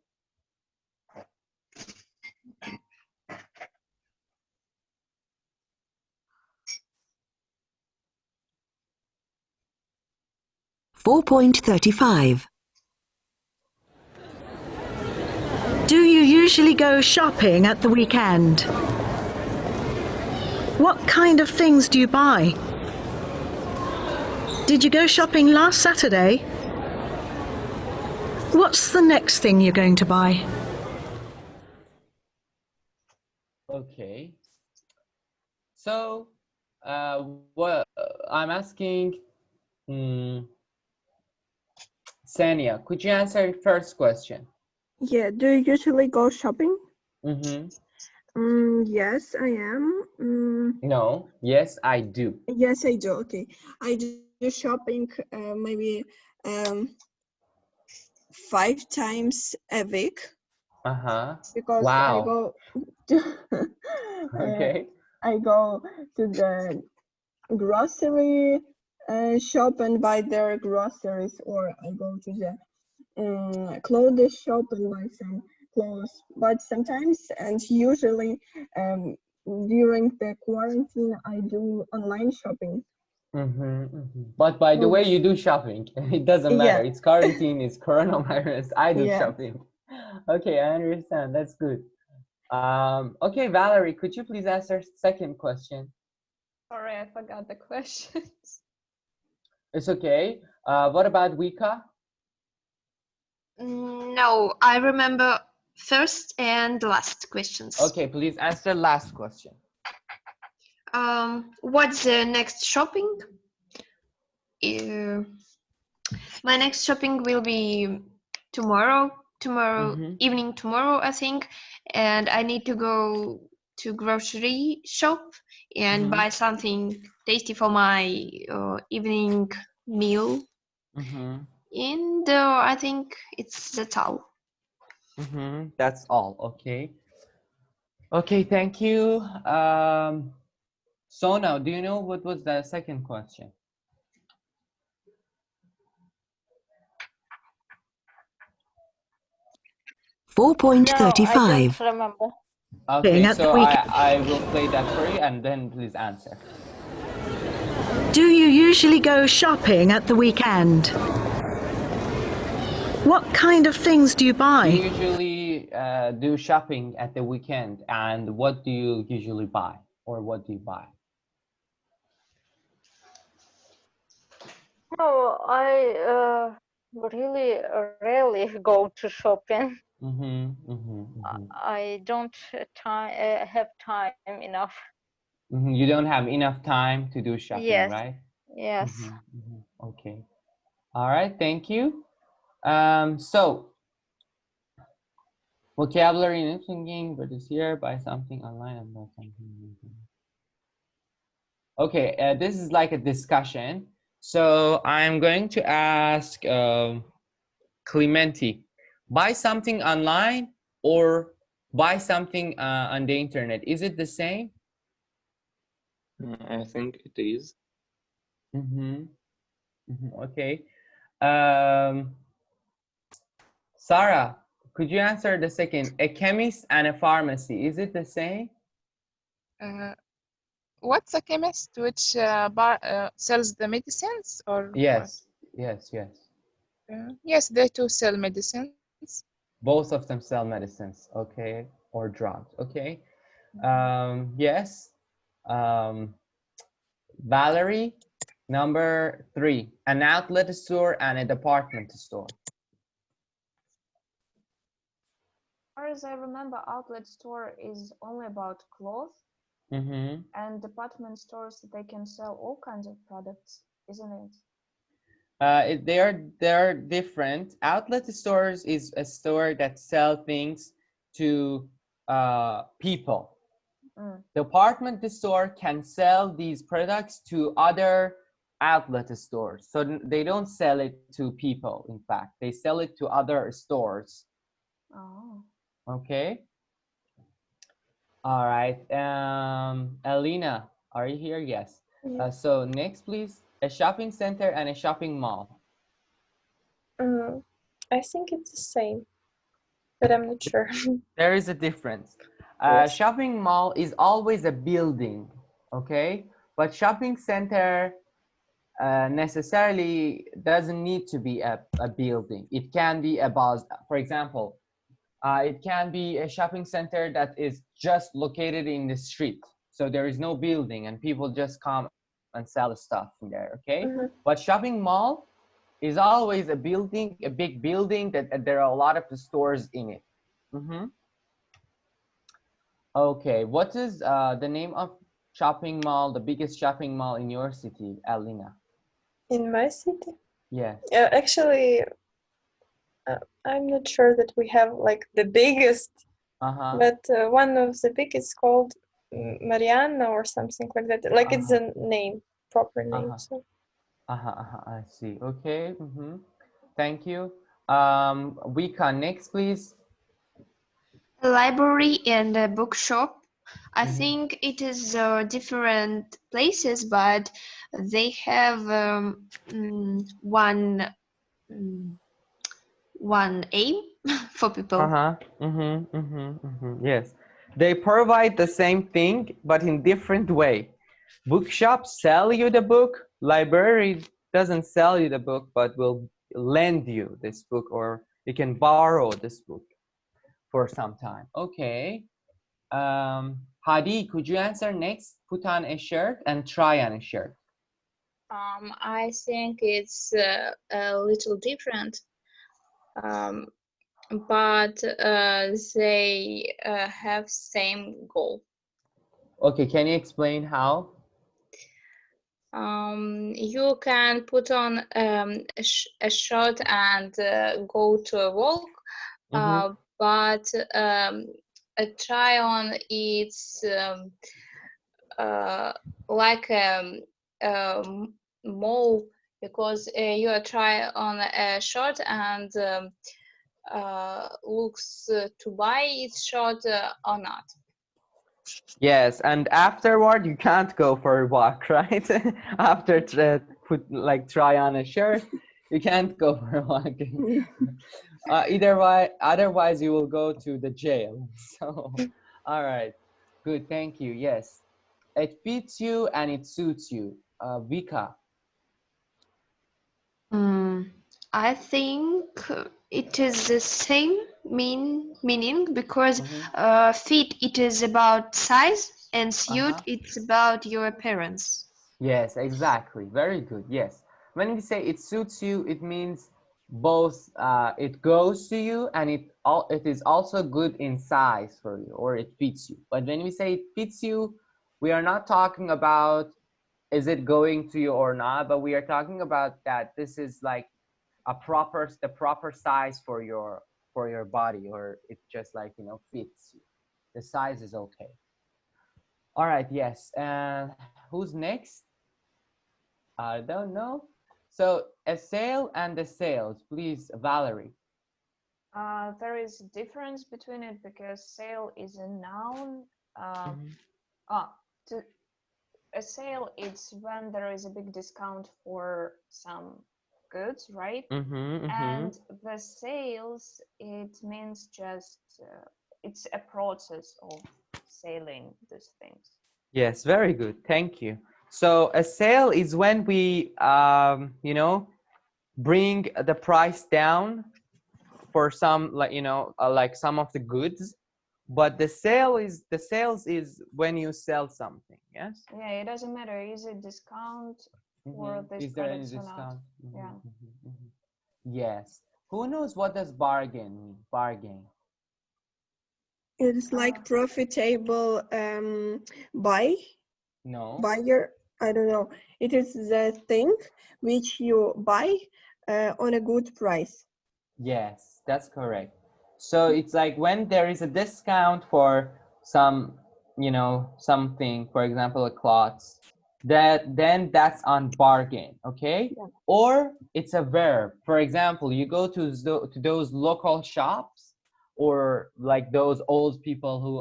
.35. Do you usually go shopping at the weekend? What kind of things do you buy? Did you go shopping last Saturday? What's the next thing you're going to buy? Okay. So what I'm asking, Sania, could you answer the first question? Yeah, do you usually go shopping? Mm-hmm. Yes, I am. No. Yes, I do. Yes, I do. Okay, I do shopping maybe 5 times a week. Because Wow. I go to Okay. I go to the grocery shop and buy their groceries, or I go to the clothes shop and buy some clothes. But sometimes and usually during the quarantine, I do online shopping. But by the way, you do shopping. It doesn't matter. Yeah. It's quarantine, it's coronavirus. I do Yeah. shopping. Okay, I understand. That's good. Okay, Valerie, could you please answer second question? Sorry, I forgot the questions. It's okay. What about Wika? No, I remember first and last questions. Okay, please answer last question. What's the next shopping? My next shopping will be tomorrow evening, tomorrow, I think, and I need to go to grocery shop and buy something tasty for my evening meal. And I think that's all. That's all. Okay. Okay, thank you. So now, do you know what was the second question? I don't remember. Okay, so I will play that for you and then please answer. Do you usually go shopping at the weekend? What kind of things do you buy? You usually do shopping at the weekend, and what do you usually buy, or what do you buy? No, I really rarely go to shopping. I don't have time enough. You don't have enough time to do shopping, Yes. right? Yes. Okay. All right. Thank you. So vocabulary and thinking, but is here, buy something online and buy something. Okay, this is like a discussion. So I'm going to ask Clementi, buy something online or buy something on the internet. Is it the same? I think it is. Okay. Sarah, could you answer the second? A chemist and a pharmacy, is it the same? What's a chemist which sells the medicines or Yes, what? yes. Yes, they too sell medicines. Both of them sell medicines, okay, or drugs, okay. Yes. Valerie, number 3, an outlet store and a department store. As far as I remember, outlet store is only about clothes, and department stores, they can sell all kinds of products, isn't it? They are different. Outlet stores is a store that sell things to people. Department store can sell these products to other outlet stores. So they don't sell it to people, in fact. They sell it to other stores. Oh. Okay. All right. Alina, are you here? Yes. So next, please. A shopping center and a shopping mall. I think it's the same, but I'm not sure. There is a difference. Shopping mall is always a building, okay? But shopping center necessarily doesn't need to be a building. It can be a bus, for example. It can be a shopping center that is just located in the street. So there is no building and people just come and sell stuff in there, okay? But shopping mall is always a building, a big building that there are a lot of the stores in it. Okay, what is the name of shopping mall, the biggest shopping mall in your city, Alina? In my city? Yes. Actually, I'm not sure that we have like the biggest, but one of the biggest called Mariana or something like that. Like it's a name, proper name. So. I see. Okay. Thank you. Vika, next, please. A library and a bookshop. I think it is different places, but they have one aim for people. Yes, they provide the same thing, but in different way. Bookshops sell you the book. Library doesn't sell you the book, but will lend you this book, or you can borrow this book for some time. Okay. Hadi, could you answer next? Put on a shirt and try on a shirt. I think it's a little different, but they have same goal. Okay, can you explain how? You can put on a shirt and go to a walk, but a try on it's like a mall, because you try on a shirt and looks to buy its shirt or not. Yes, and afterward you can't go for a walk, right? After try on a shirt, you can't go for a walk. Otherwise you will go to the jail. So, all right, good, thank you. Yes, it fits you and it suits you. Vika. I think it is the same meaning, because fit, it is about size, and suit, it's about your appearance. Yes, exactly. Very good. Yes. When we say it suits you, it means both it goes to you and it it is also good in size for you, or it fits you. But when we say it fits you, we are not talking about is it going to you or not, but we are talking about that this is like the proper size for your body, or it just like, you know, fits you. The size is okay. All right, yes. And who's next? I don't know. So a sale and the sales, please, Valerie. There is a difference between it because sale is a noun. To, a sale is when there is a big discount for some goods, right? And the sales, it means just it's a process of selling these things. Yes, very good. Thank you. So a sale is when we, you know, bring the price down for some, like, you know, like some of the goods. But the sales is when you sell something. Yes. Yeah, it doesn't matter. Is it discount or this is there any products or not? discount? Yeah. Yes. Who knows what does bargain mean? Bargain. It's like profitable buy. No. Buyer, I don't know. It is the thing which you buy on a good price. Yes, that's correct. So it's like when there is a discount for some, you know, something, for example, a clothes, then that's on bargain, okay? Yeah. Or it's a verb. For example, you go to those local shops, or like those old people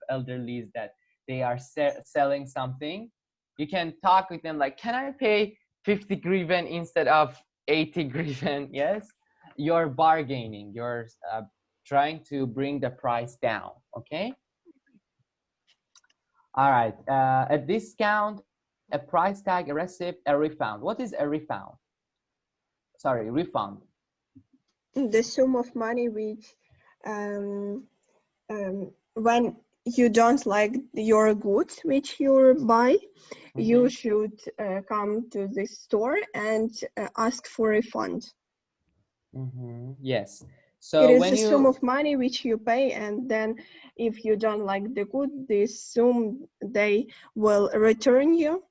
elderlies that they are selling something. You can talk with them like, can I pay 50 griven instead of 80 griven? Yes. You're bargaining, you're trying to bring the price down, okay? All right, a discount, a price tag, a receipt, a refund. What is a refund? Sorry, refund. The sum of money which when you don't like your goods which you buy, you should come to the store and ask for a refund. Yes. So it is when the sum of money which you pay, and then if you don't like the good, this sum they will return you.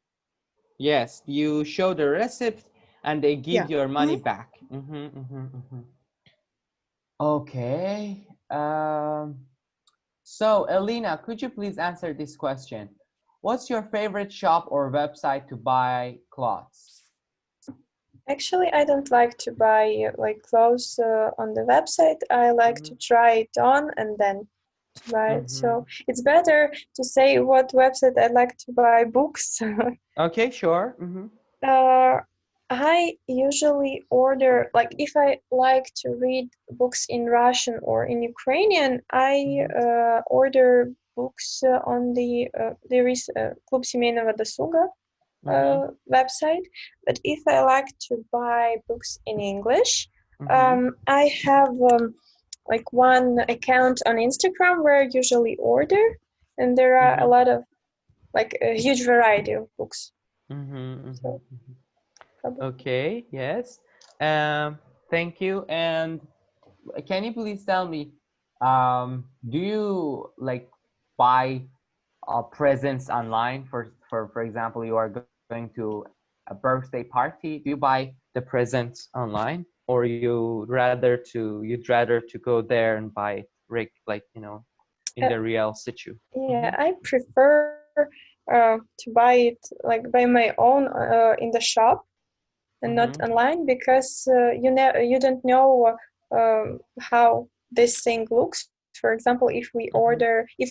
Yes, you show the receipt and they give your money back. Okay. So Elena, could you please answer this question? What's your favorite shop or website to buy clothes? Actually, I don't like to buy like clothes on the website. I like to try it on and then to buy it. So it's better to say what website I like to buy books. Okay, sure. I usually order, like if I like to read books in Russian or in Ukrainian, I order books on there is Клуб семейного досуга website. But if I like to buy books in English, I have like one account on Instagram where I usually order, and there are a lot of like a huge variety of books. So, okay, yes. Thank you. And can you please tell me, do you like buy presents online? For example, you are going to a birthday party. Do you buy the presents online, or you'd rather to go there and buy like, you know, in the real situ? Yeah, I prefer to buy it like by my own in the shop and not online, because you don't know how this thing looks. For example, if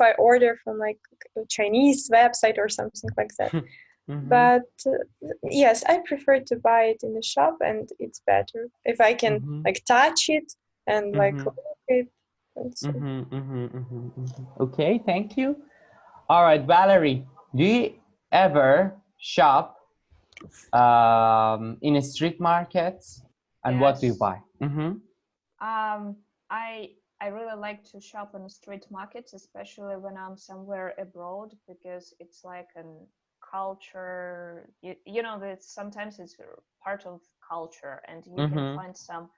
I order from like a Chinese website or something like that. But yes, I prefer to buy it in the shop, and it's better if I can like touch it and like look it. Okay, thank you. All right, Valerie, do you ever shop in a street markets, and what do you buy? I really like to shop in street markets, especially when I'm somewhere abroad, because it's like a culture. You know that sometimes it's part of culture, and you can find some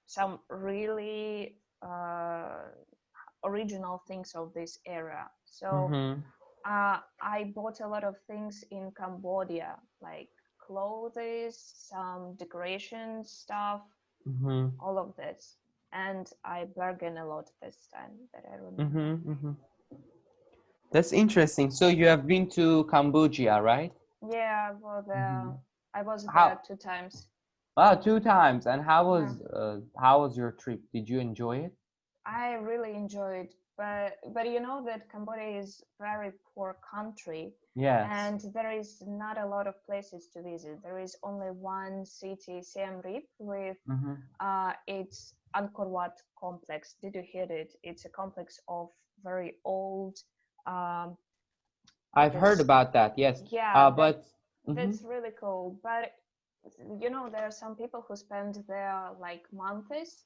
some really original things of this era. So I bought a lot of things in Cambodia, like clothes, some decoration stuff, all of this. And I bargained a lot this time that I remember. That's interesting. So you have been to Cambodia, right? Yeah, well, I was How? there 2 times. Wow, 2 times. And how was your trip? Did you enjoy it? I really enjoyed, but you know that Cambodia is very poor country. Yes. And there is not a lot of places to visit. There is only one city, Siem Reap, with its Angkor Wat complex. Did you hear it? It's a complex of very old. I've heard about that. Yes. Yeah, but that's really cool. But you know, there are some people who spend there like months.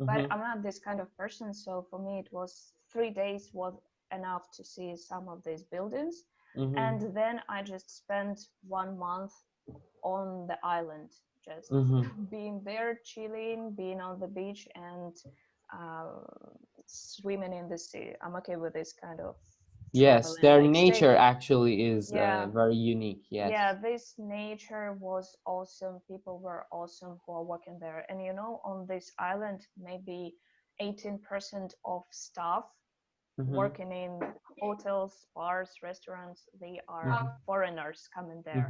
But I'm not this kind of person, so for me it was 3 days was enough to see some of these buildings. And then I just spent 1 month on the island, just being there, chilling, being on the beach, and swimming in the sea. I'm okay with this kind of yes, traveling, their like nature stay. actually is very unique. Yes. Yeah, this nature was awesome. People were awesome who are working there. And you know, on this island, maybe 18% of staff working in hotels, bars, restaurants, they are foreigners coming there.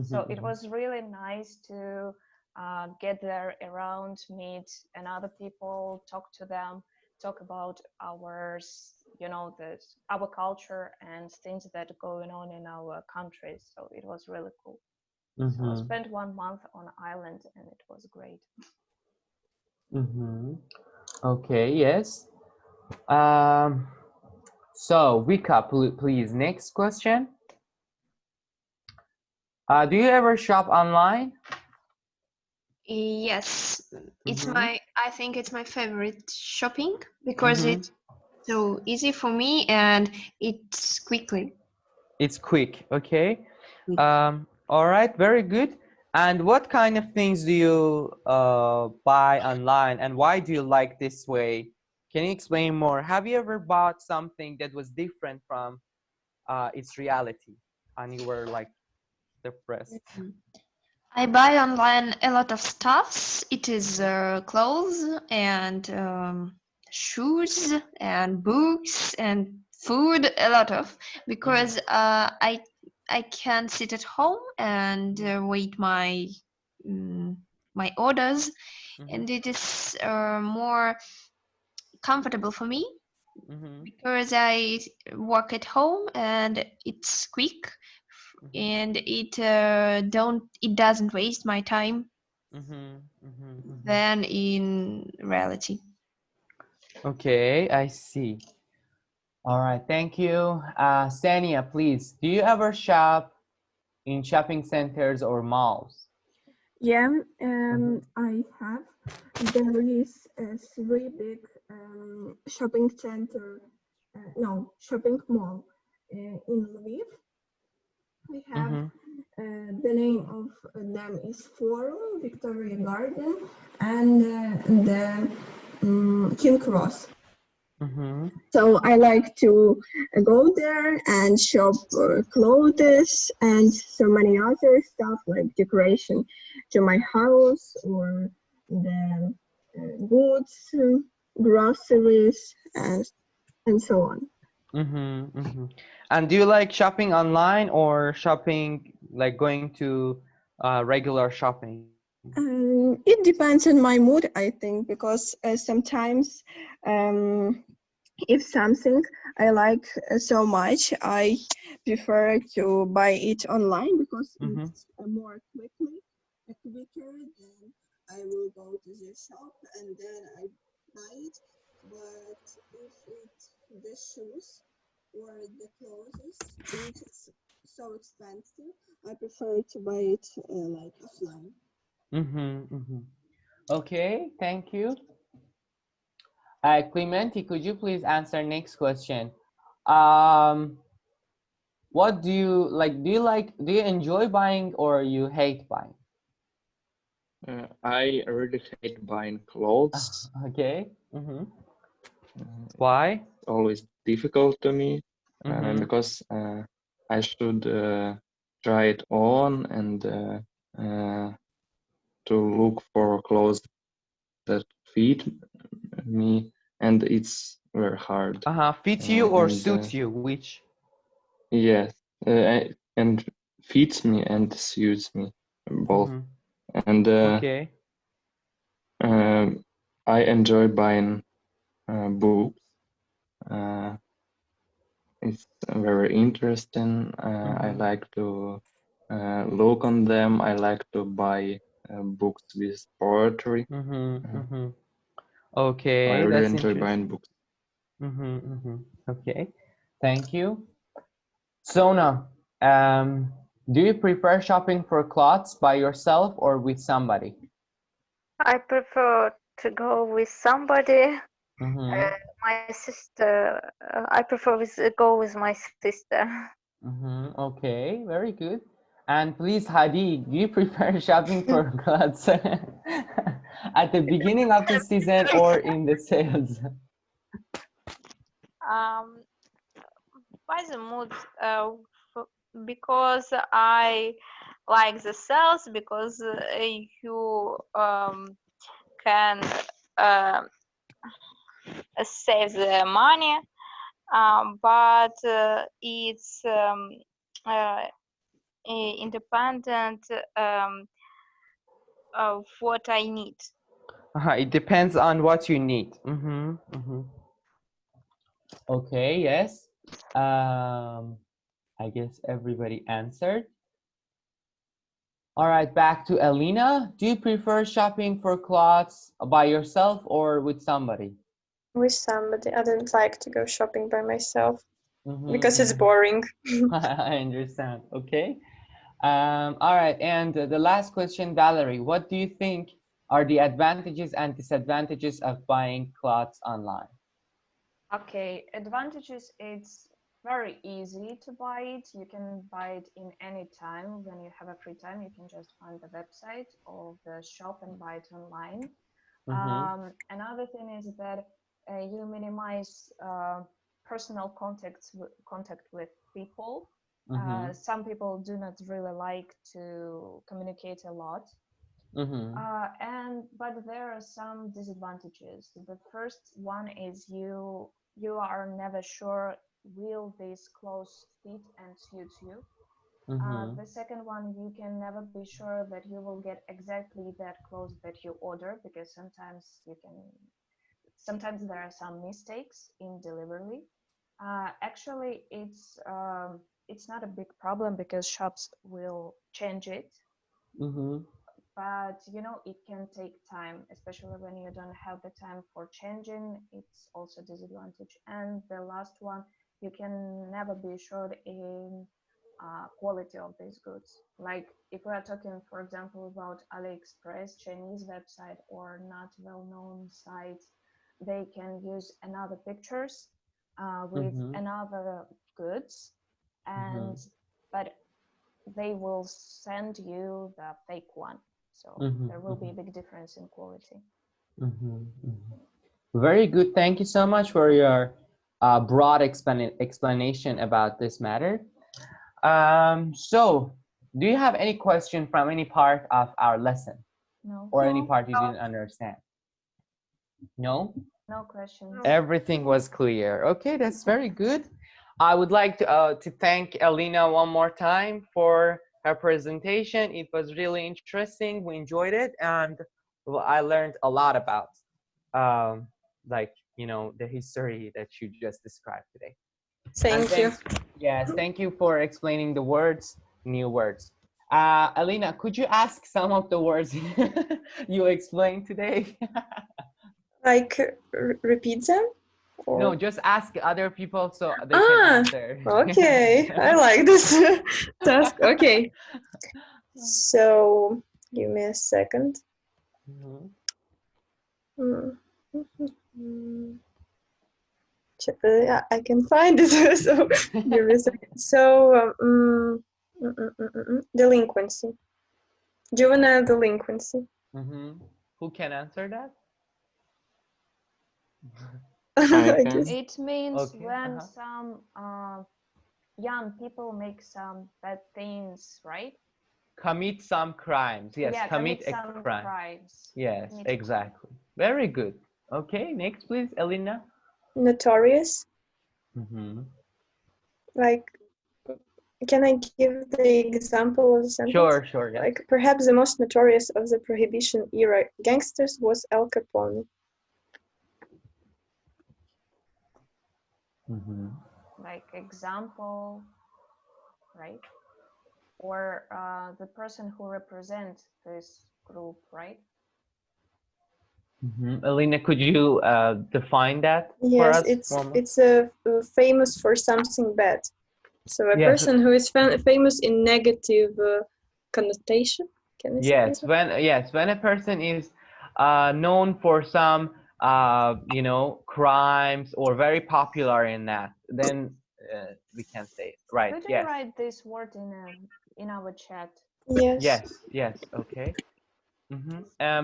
So it was really nice to get there around, meet another people, talk to them, talk about our, you know, our culture and things that are going on in our countries. So it was really cool. So I spent 1 month on island and it was great. Okay. Yes. So Vika, please. Next question. Do you ever shop online? Yes, it's I think it's my favorite shopping because it's so easy for me and it's quickly. It's quick. Okay. All right. Very good. And what kind of things do you buy online, and why do you like this way? Can you explain more? Have you ever bought something that was different from its reality, and you were like depressed? I buy online a lot of stuffs. It is clothes and shoes and books and food, a lot of, because I can sit at home and wait my my orders, and it is more comfortable for me because I work at home and it's quick and it doesn't waste my time than in reality. Okay, I see. All right, thank you. Sania, please, do you ever shop in shopping centers or malls? Yeah, I have. There is a 3 big shopping center, shopping mall in Lviv. We have the name of them is Forum, Victoria Garden, and the King Cross. So I like to go there and shop clothes and so many other stuff like decoration to my house or the goods, groceries, and so on. And do you like shopping online or shopping like going to regular shopping? It depends on my mood, I think, because sometimes if something I like so much, I prefer to buy it online because it's more quicker than I will go to the shop and then I buy it. But if it's the shoes or the clothes, which is so expensive, I prefer to buy it like offline. Okay, thank you. Clementi, could you please answer next question? What do you like? Do you enjoy buying or you hate buying? I really hate buying clothes. Okay. Why? It's always difficult to me because I should try it on and to look for clothes that fit me, and it's very hard. Fit you or suits you? Which? Yes, and fits me and suits me both. And Okay. I enjoy buying books. It's very interesting. I like to look on them. I like to buy books with poetry. Okay, I really that's enjoy buying books. Okay, thank you. Sona, do you prefer shopping for clothes by yourself or with somebody? I prefer to go with somebody. My sister, I prefer go with my sister. Okay, very good. And please, Hadi, do you prefer shopping for clothes at the beginning of the season or in the sales? By the mood, because I like the sales, because you can save the money, but it's independent of what I need. It depends on what you need. Okay, yes. I guess everybody answered. All right, back to Elena. Do you prefer shopping for clothes by yourself or with somebody? With somebody. I don't like to go shopping by myself because it's boring. I understand. Okay. All right, and the last question, Valerie. What do you think are the advantages and disadvantages of buying clothes online? Okay, advantages, it's very easy to buy it. You can buy it in any time. When you have a free time, you can just find the website of the shop and buy it online. Another thing is that you minimize personal contact with people. Some people do not really like to communicate a lot. But there are some disadvantages. The first one is you are never sure will these clothes fit and suit you. The second one, you can never be sure that you will get exactly that clothes that you order, because sometimes there are some mistakes in delivery. Actually, it's not a big problem because shops will change it. But it can take time, especially when you don't have the time for changing. It's also a disadvantage. And the last one, you can never be sure in quality of these goods. Like if we are talking, for example, about AliExpress, Chinese website, or not well-known sites, they can use another pictures with another goods, but they will send you the fake one. So there will be a big difference in quality. Very good. Thank you so much for your broad explanation about this matter. So, do you have any question from any part of our lesson? No. Or any part you didn't understand? No? No questions. Everything was clear. Okay, that's very good. I would like to thank Elena one more time for her presentation. It was really interesting. We enjoyed it, and I learned a lot about the history that you just described today. Thank you. Yes, thank you for explaining the words, new words. Elena, could you ask some of the words you explained today? Like repeat them? Or... No, just ask other people so they can answer. Okay, I like this task. Okay, so give me a second. I can find it. So give me a second. So delinquency, juvenile delinquency. Who can answer that? It means Okay, when some young people make some bad things, right? Commit some crimes. Yes, Yeah, commit a some crime. crimes. Yes, Commit exactly. Very good. Okay, next please, Elena. Notorious. Like, can I give the example of the sentence? Sure, sure, yes. Like, perhaps the most notorious of the Prohibition era gangsters was Al Capone. like example, right? Or the person who represents this group, right? Elena, could you define that for Yes, us? it's famous for something bad. So a Yes. person who is famous in negative connotation. Can I say Yes, that? when a person is known for some you know, crimes or very popular in that, then we can say it. Right. Could you Yes. write this word in our chat? Yes. Yes. Yes. Okay.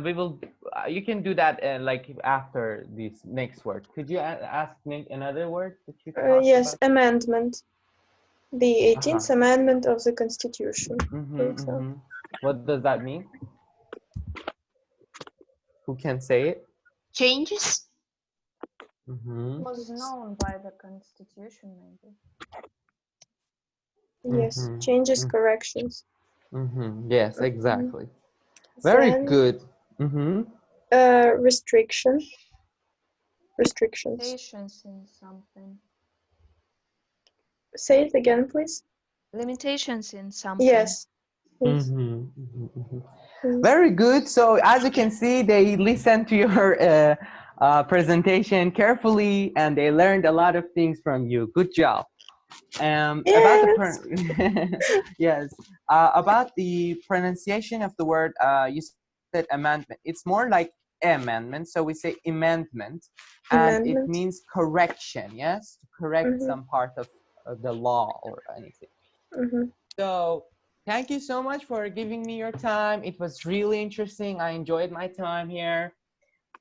We will. You can do that like after this next word. Could you ask me another word that you talked yes, about? amendment. The 18th Amendment of the Constitution. What does that mean? Who can say it? Changes. Was known by the Constitution, maybe. Yes, changes, corrections. Yes, exactly. Very good. Restrictions. Limitations in something. Say it again, please. Limitations in something. Yes. Very good. So as you can see, they listened to your presentation carefully and they learned a lot of things from you. Good job. About the yes, about the pronunciation of the word, you said amendment. It's more like amendment, so we say amendment, and it means correction. Yes, to correct some part of the law or anything. So thank you so much for giving me your time. It was really interesting. I enjoyed my time here.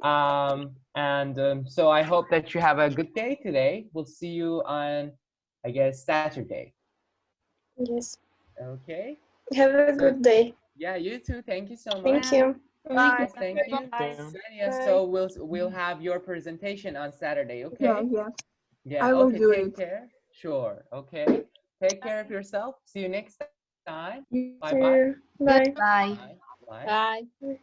So I hope that you have a good day today. We'll see you on, I guess, Saturday. Yes. Okay. Have a good day. Yeah, you too. Thank you so much. Thank you. Bye. Thank you. Bye. So we'll have your presentation on Saturday. Okay. Yeah. Yeah. I will okay. do Take it. care. Sure. Okay. Take care of yourself. See you next time. You Bye-bye. too. Bye. Bye. Bye. Bye.